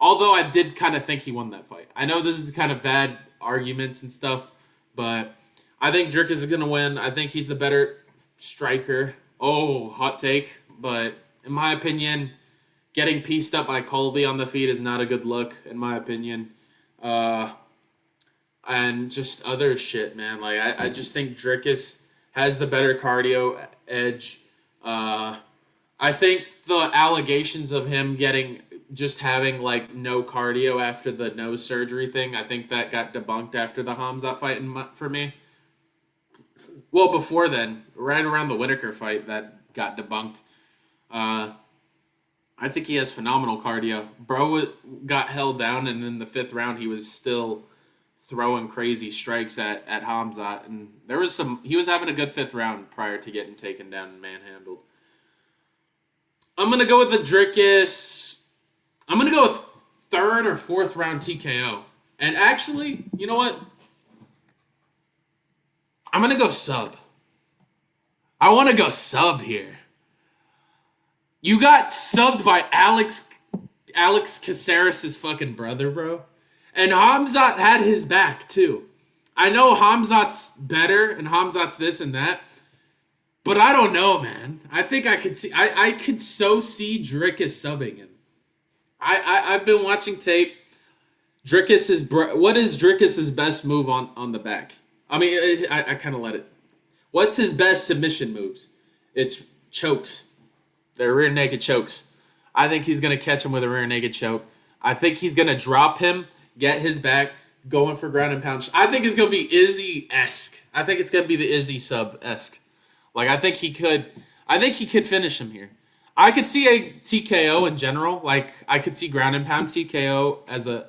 Although I did kind of think he won that fight. I know this is kind of bad arguments and stuff, but I think Dricus is going to win. I think he's the better striker. Oh, hot take. But in my opinion, getting pieced up by Colby on the feet is not a good look, in my opinion. And just other shit, man. I just think Dricus has the better cardio edge. I think the allegations of him having no cardio after the nose surgery thing, I think that got debunked after the Hamzat fight for me. Well, before then, right around the Whitaker fight, that got debunked. I think he has phenomenal cardio. Bro got held down, and in the 5th round, he was still throwing crazy strikes at Hamzat, and he was having a good 5th round prior to getting taken down and manhandled. I'm going to go with the Dricus. I'm going to go with 3rd or 4th round TKO. And actually, you know what? I'm going to go sub. I want to go sub here. You got subbed by Alex Caceres' fucking brother, bro. And Hamzat had his back, too. I know Hamzat's better, and Hamzat's this and that. But I don't know, man. I think I could see... I could so see Dricus subbing him. I've been watching tape. What is Dricus' best move on the back? I mean, I kind of let it... What's his best submission moves? It's chokes. They're rear naked chokes. I think he's going to catch him with a rear naked choke. I think he's going to drop him, get his back, going for ground and pound. I think it's going to be Izzy-esque. I think it's going to be the Izzy sub-esque. I think he could finish him here. I could see a TKO in general. I could see ground and pound TKO as a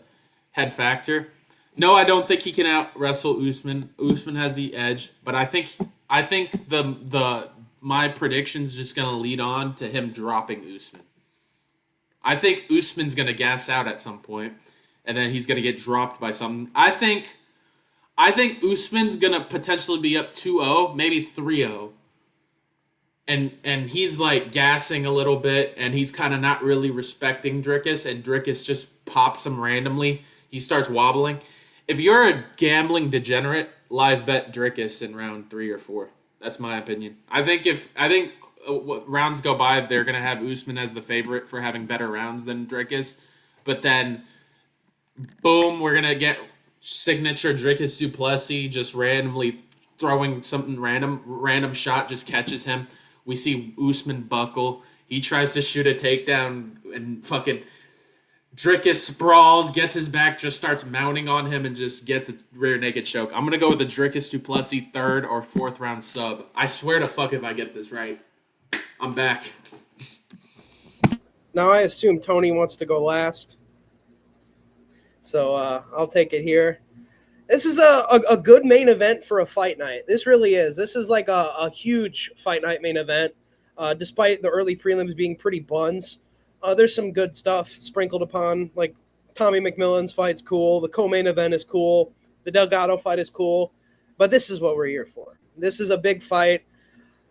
head factor. No, I don't think he can out-wrestle Usman. Usman has the edge. But I think my prediction's just going to lead on to him dropping Usman. I think Usman's going to gas out at some point, and then he's going to get dropped by something. I think Usman's going to potentially be up 2-0, maybe 3-0. And he's gassing a little bit, and he's kind of not really respecting Dricus, and Dricus just pops him randomly. He starts wobbling. If you're a gambling degenerate, live bet Dricus in round 3 or 4. That's my opinion. I think rounds go by, they're gonna have Usman as the favorite for having better rounds than Dricus, but then, boom, we're gonna get signature Dricus du Plessis just randomly throwing something random shot just catches him. We see Usman buckle. He tries to shoot a takedown and fucking Dricus sprawls, gets his back, just starts mounting on him and just gets a rear naked choke. I'm going to go with the Dricus du Plessis 3rd or 4th round sub. I swear to fuck if I get this right. I'm back. Now I assume Tony wants to go last. So I'll take it here. This is a good main event for a fight night. This really is. This is a huge fight night main event. Despite the early prelims being pretty buns, there's some good stuff sprinkled upon. Tommy McMillan's fight's cool. The co-main event is cool. The Delgado fight is cool. But this is what we're here for. This is a big fight.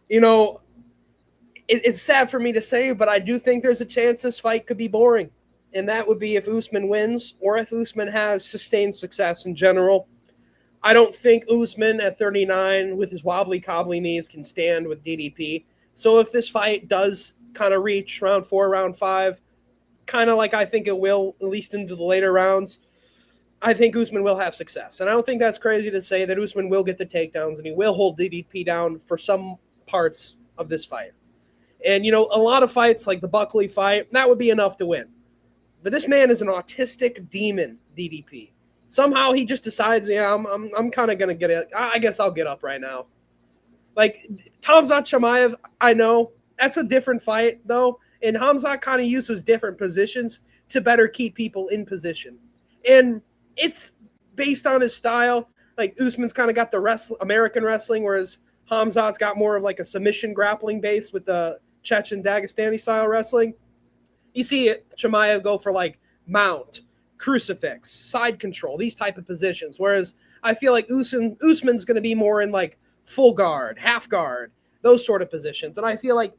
It's sad for me to say, but I do think there's a chance this fight could be boring. And that would be if Usman wins or if Usman has sustained success in general. I don't think Usman at 39 with his wobbly-cobbly knees can stand with DDP. So if this fight does kind of reach round 4, round 5, kind of like I think it will, at least into the later rounds, I think Usman will have success. And I don't think that's crazy to say that Usman will get the takedowns and he will hold DDP down for some parts of this fight. And, a lot of fights like the Buckley fight, that would be enough to win. But this man is an autistic demon, DDP. Somehow he just decides, I'm kind of going to get it. I guess I'll get up right now. Hamzat Chimaev, I know. That's a different fight, though. And Hamzat kind of uses different positions to better keep people in position. And it's based on his style. Like Usman's kind of got the American wrestling, whereas Hamzat's got more of like a submission grappling base with the Chechen Dagestani style wrestling. You see Chimaev go for like mount, crucifix, side control, these type of positions. Whereas I feel like Usman's going to be more in like full guard, half guard, those sort of positions. And I feel like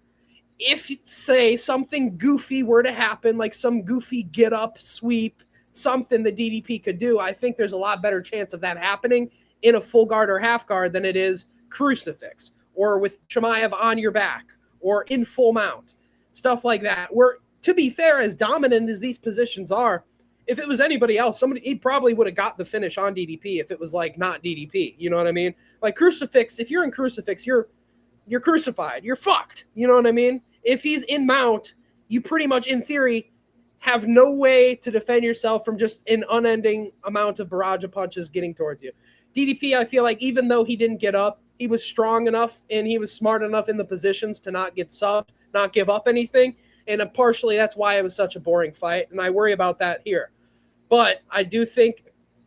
if, say, something goofy were to happen, like some goofy get up, sweep, something the DDP could do, I think there's a lot better chance of that happening in a full guard or half guard than it is crucifix or with Chimaev on your back or in full mount, stuff like that. Where, to be fair, as dominant as these positions are, if it was anybody else, he probably would have got the finish on DDP if it was like not DDP. You know what I mean? Like crucifix, if you're in crucifix, you're crucified. You're fucked. You know what I mean? If he's in mount, you pretty much, in theory, have no way to defend yourself from just an unending amount of barrage of punches getting towards you. DDP, I feel like even though he didn't get up, he was strong enough and he was smart enough in the positions to not get subbed, not give up anything. And partially that's why it was such a boring fight. And I worry about that here. But I do think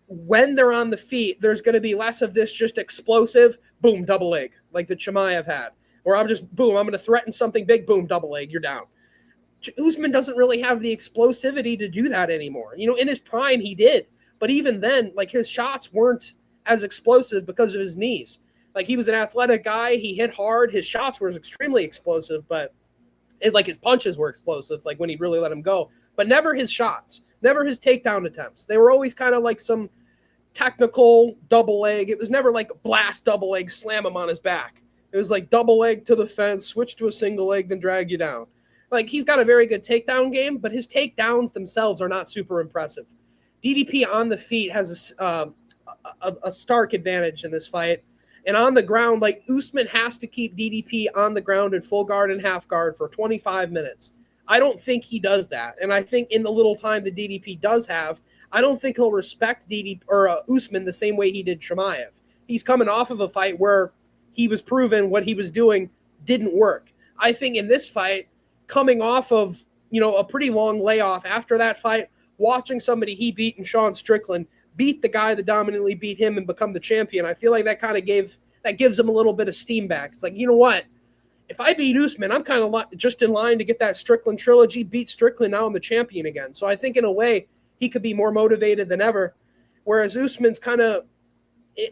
when they're on the feet, there's going to be less of this just explosive, boom, double leg, like the Chimaev had. Or I'm going to threaten something big, boom, double leg, you're down. Usman doesn't really have the explosivity to do that anymore. You know, in his prime, he did. But even then, like, his shots weren't as explosive because of his knees. Like, he was an athletic guy. He hit hard. His shots were extremely explosive, but his punches were explosive, like when he really let him go. But never his shots, never his takedown attempts. They were always kind of like some technical double leg. It was never like blast double leg, slam him on his back. It was like double leg to the fence, switch to a single leg, then drag you down. Like, he's got a very good takedown game, but his takedowns themselves are not super impressive. DDP on the feet has a stark advantage in this fight. And on the ground, like, Usman has to keep DDP on the ground in full guard and half guard for 25 minutes. I don't think he does that. And I think in the little time that DDP does have, I don't think he'll respect Usman the same way he did Chimaev. He's coming off of a fight where he was proven what he was doing didn't work. I think in this fight, coming off of, a pretty long layoff after that fight, watching somebody he beat in Sean Strickland beat the guy that dominantly beat him and become the champion, I feel like that kind of gives him a little bit of steam back. It's like, you know what? If I beat Usman, I'm kind of just in line to get that Strickland trilogy, beat Strickland, now I'm the champion again. So I think in a way he could be more motivated than ever. Whereas Usman's kind of,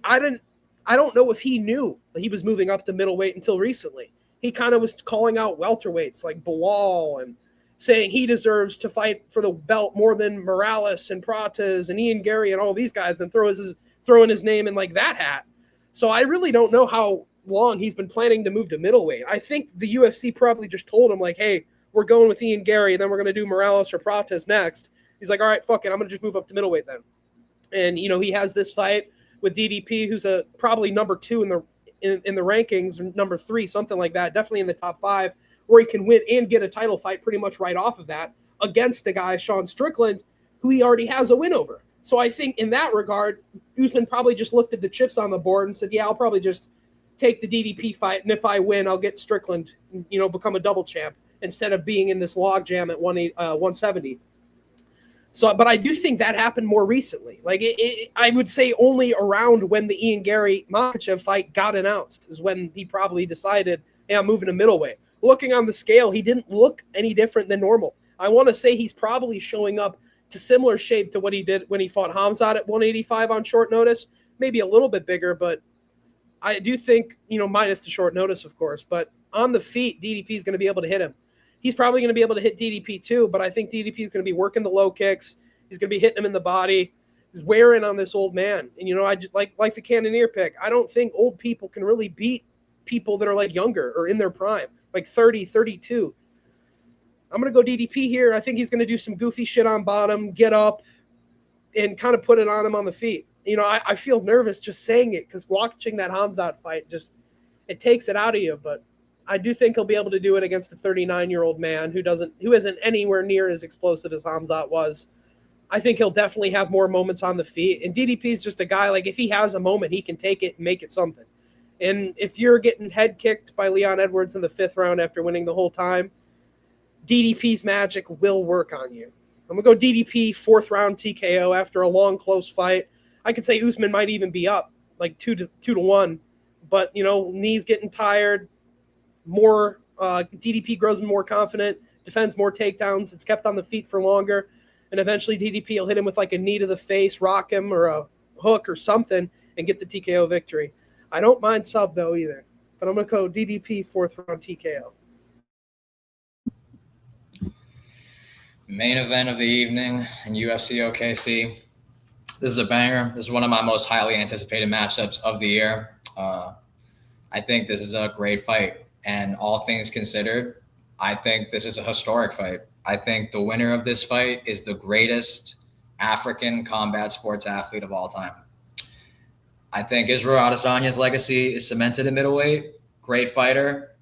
I don't know if he knew that he was moving up to middleweight until recently. He kind of was calling out welterweights like Bilal and saying he deserves to fight for the belt more than Morales and Prates and Ian Gary and all these guys, and throwing his name in like that hat. So I really don't know how long he's been planning to move to middleweight. I think the UFC probably just told him like, hey, we're going with Ian Gary, then we're going to do Morales or Prates next. He's like, all right, fuck it, I'm going to just move up to middleweight then. And, he has this fight with DDP, who's probably number 2 in the rankings, number 3, something like that, definitely in the top 5, where he can win and get a title fight pretty much right off of that against a guy, Sean Strickland, who he already has a win over. So I think in that regard, Usman probably just looked at the chips on the board and said, yeah, I'll probably just take the DDP fight, and if I win, I'll get Strickland, become a double champ instead of being in this logjam at 170. So, but I do think that happened more recently. Like, I would say only around when the Ian Gary Makhachev fight got announced is when he probably decided, hey, I'm moving to middleweight. Looking on the scale, he didn't look any different than normal. I want to say he's probably showing up to similar shape to what he did when he fought Hamzat at 185 on short notice, maybe a little bit bigger, but I do think, minus the short notice, of course, but on the feet, DDP is going to be able to hit him. He's probably going to be able to hit DDP too, but I think DDP is going to be working the low kicks. He's going to be hitting him in the body. He's wearing on this old man. And, I just like the Cannoneer pick. I don't think old people can really beat people that are like younger or in their prime, like 30, 32. I'm going to go DDP here. I think he's going to do some goofy shit on bottom, get up, and kind of put it on him on the feet. I feel nervous just saying it because watching that Hamzat fight it takes it out of you. But I do think he'll be able to do it against a 39-year-old man who isn't anywhere near as explosive as Hamzat was. I think he'll definitely have more moments on the feet. And DDP is just a guy, like, if he has a moment, he can take it and make it something. And if you're getting head kicked by Leon Edwards in the 5th round after winning the whole time, DDP's magic will work on you. I'm going to go DDP 4th round TKO after a long, close fight. I could say Usman might even be up like 2-1. But, knees getting tired, more DDP grows more confident, defends more takedowns. It's kept on the feet for longer. And eventually DDP will hit him with like a knee to the face, rock him, or a hook or something, and get the TKO victory. I don't mind sub, though, either. But I'm going to go DDP 4th round TKO. Main event of the evening in UFC OKC. This is a banger. This is one of my most highly anticipated matchups of the year. I think this is a great fight. And all things considered, I think this is a historic fight. I think the winner of this fight is the greatest African combat sports athlete of all time. I think Israel Adesanya's legacy is cemented in middleweight. Great fighter.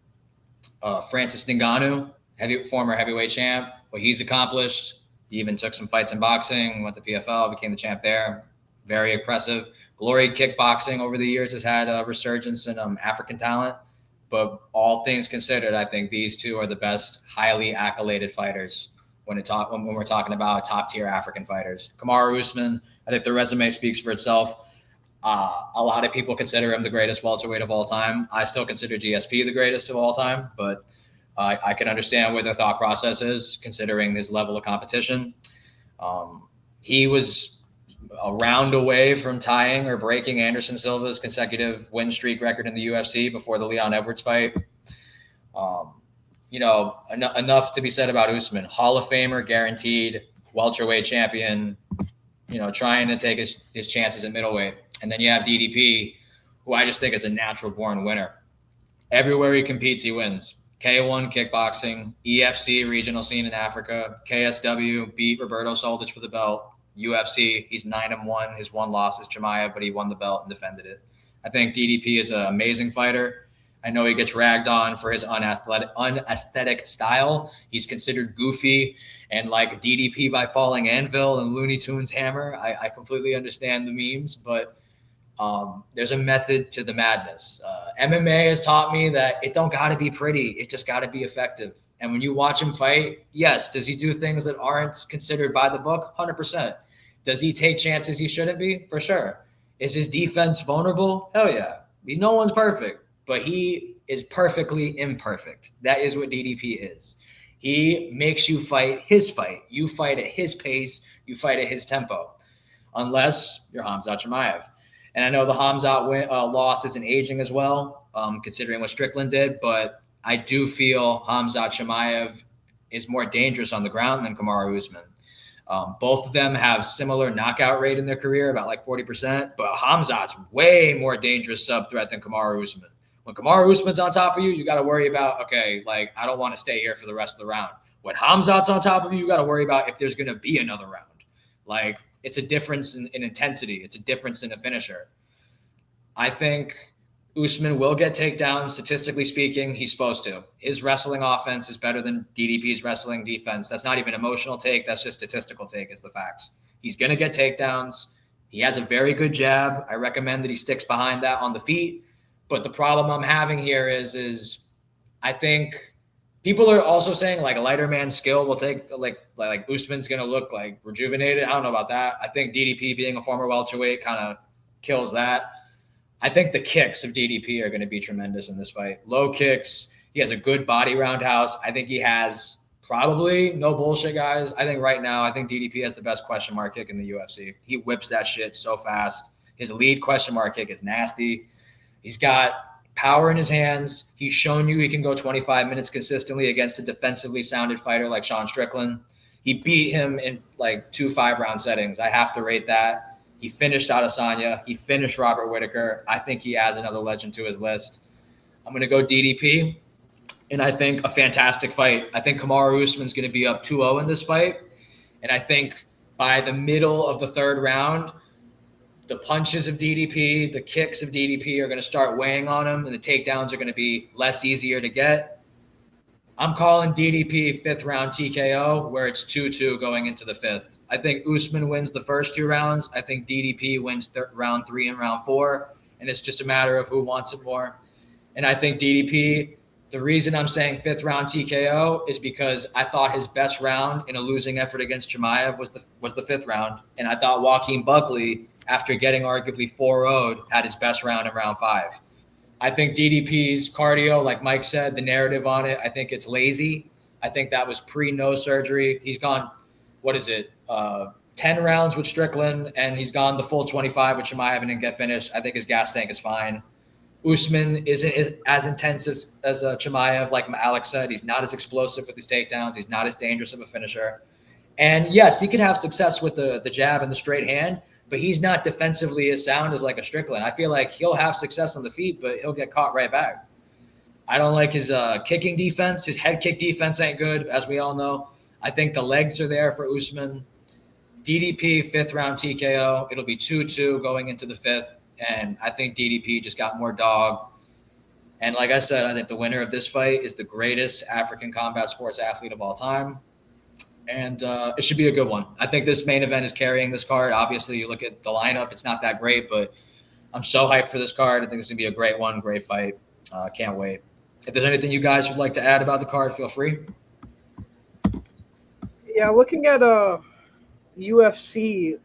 Francis Ngannou, former heavyweight champ. What he's accomplished. He even took some fights in boxing, went to PFL, became the champ there. Very impressive. Glory kickboxing over the years has had a resurgence in African talent. But all things considered, I think these two are the best highly accoladed fighters when we're talking about top-tier African fighters. Kamaru Usman, I think the resume speaks for itself. A lot of people consider him the greatest welterweight of all time. I still consider GSP the greatest of all time, but I can understand where their thought process is, considering his level of competition. He was a round away from tying or breaking Anderson Silva's consecutive win streak record in the UFC before the Leon Edwards fight. Enough to be said about Usman. Hall of Famer, guaranteed, welterweight champion, trying to take his chances at middleweight. And then you have DDP, who I just think is a natural-born winner. Everywhere he competes, he wins. K1 kickboxing, EFC regional scene in Africa, KSW beat Roberto Soldic for the belt. UFC, he's 9-1. His one loss is Chimaev, but he won the belt and defended it. I think DDP is an amazing fighter. I know he gets ragged on for his unaesthetic style. He's considered goofy and like DDP by Falling Anvil and Looney Tunes Hammer. I completely understand the memes, but there's a method to the madness. MMA has taught me that it don't got to be pretty. It just got to be effective. And when you watch him fight, yes, does he do things that aren't considered by the book? 100%. Does he take chances he shouldn't be? For sure. Is his defense vulnerable? Hell yeah. No one's perfect, but he is perfectly imperfect. That is what DDP is. He makes you fight his fight. You fight at his pace. You fight at his tempo, unless you're Khamzat Chimaev. And I know the Khamzat loss isn't aging as well, considering what Strickland did, but I do feel Khamzat Chimaev is more dangerous on the ground than Kamaru Usman. Both of them have similar knockout rate in their career, about like 40%, but Khamzat's way more dangerous sub threat than Kamaru Usman. When Kamaru Usman's on top of you, you got to worry about, okay, like I don't want to stay here for the rest of the round. When Khamzat's on top of you, you got to worry about if there's going to be another round. Like it's a difference in intensity. It's a difference in a finisher. I think Usman will get takedowns. Statistically speaking, he's supposed to. His wrestling offense is better than DDP's wrestling defense. That's not even emotional take. That's just statistical take. It's the facts. He's going to get takedowns. He has a very good jab. I recommend that he sticks behind that on the feet. But the problem I'm having here is I think people are also saying like a lighter man's skill will take like Usman's going to look like rejuvenated. I don't know about that. I think DDP being a former welterweight kind of kills that. I think the kicks of DDP are going to be tremendous in this fight. Low kicks. He has a good body roundhouse. I think he has probably, no bullshit, guys. I think right now, I think DDP has the best question mark kick in the UFC. He whips that shit so fast. His lead question mark kick is nasty. He's got power in his hands. He's shown you he can go 25 minutes consistently against a defensively sounded fighter like Sean Strickland. He beat him in like 2 5-round settings. I have to rate that. He finished Adesanya. He finished Robert Whittaker. I think he adds another legend to his list. I'm going to go DDP, and I think a fantastic fight. I think Kamaru Usman's going to be up 2-0 in this fight, and I think by the middle of the third round, the punches of DDP, the kicks of DDP are going to start weighing on him, and the takedowns are going to be less easier to get. I'm calling DDP 5th round TKO, where it's 2-2 going into the 5th. I think Usman wins the first 2 rounds. I think DDP wins round 3 and round 4, and it's just a matter of who wants it more. And I think DDP The reason I'm saying 5th round TKO is because I thought his best round in a losing effort against Chimaev was the 5th round, and I thought Joaquin Buckley, after getting arguably 4-0'd, had his best round in round 5. I think DDP's cardio, like Mike said, the narrative on it, I think it's lazy. I think that was pre-no surgery. He's gone, 10 rounds with Strickland, and he's gone the full 25 with Chimaev and didn't get finished. I think his gas tank is fine. Usman isn't as intense as Chimaev, like Alex said. He's not as explosive with his takedowns. He's not as dangerous of a finisher. And yes, he could have success with the jab and the straight hand, but he's not defensively as sound as like a Strickland. I feel like he'll have success on the feet, but he'll get caught right back. I don't like his kicking defense. His head kick defense ain't good, as we all know. I think the legs are there for Usman. DDP, 5th round TKO. It'll be 2-2 going into the 5th. And I think DDP just got more dog. And like I said, I think the winner of this fight is the greatest African combat sports athlete of all time. And it should be a good one. I think this main event is carrying this card. Obviously, you look at the lineup, it's not that great, but I'm so hyped for this card. I think it's going to be a great one, great fight. Can't wait. If there's anything you guys would like to add about the card, feel free. Yeah, looking at UFC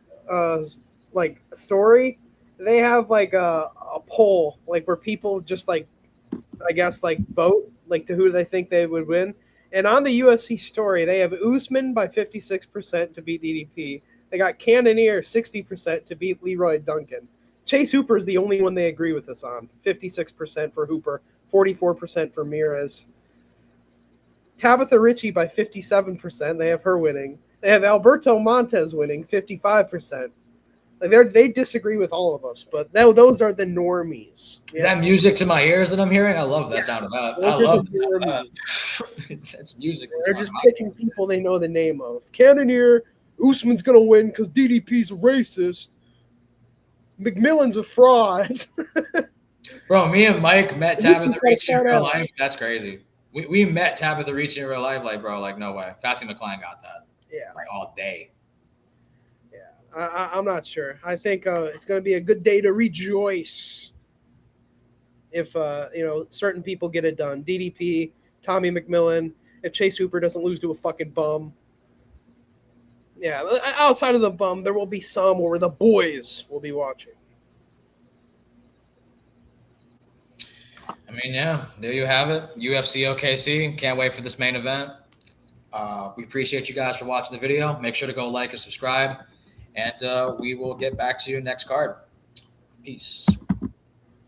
like story, they have like a poll like where people just like I guess like vote like to who they think they would win. And on the UFC story, they have Usman by 56% to beat DDP. They got Cannonier 60% to beat Leroy Duncan. Chase Hooper is the only one they agree with us on. 56% for Hooper, 44% for Miras. Tabitha Ritchie by 57%. They have her winning. They have Alberto Montez winning 55%. Like they disagree with all of us, but those are the normies. Yeah. Is that music to my ears that I'm hearing? I love that sound of that. I love that. It's music. They're just picking people they know the name of. Cannonier, Usman's going to win because DDP's a racist. McMillan's a fraud. Bro, me and Mike met Tabitha Ritchie in real life. That's crazy. We met Tabitha Ritchie in real life. Like, bro, like, no way. Fatima Klein got that. Yeah. Like, all day. I'm not sure. I think it's going to be a good day to rejoice if certain people get it done. DDP, Tommy McMillan, if Chase Hooper doesn't lose to a fucking bum. Yeah, outside of the bum, there will be some where the boys will be watching. I mean, yeah, there you have it. UFC OKC. Can't wait for this main event. We appreciate you guys for watching the video. Make sure to go like and subscribe. And we will get back to you next card. Peace.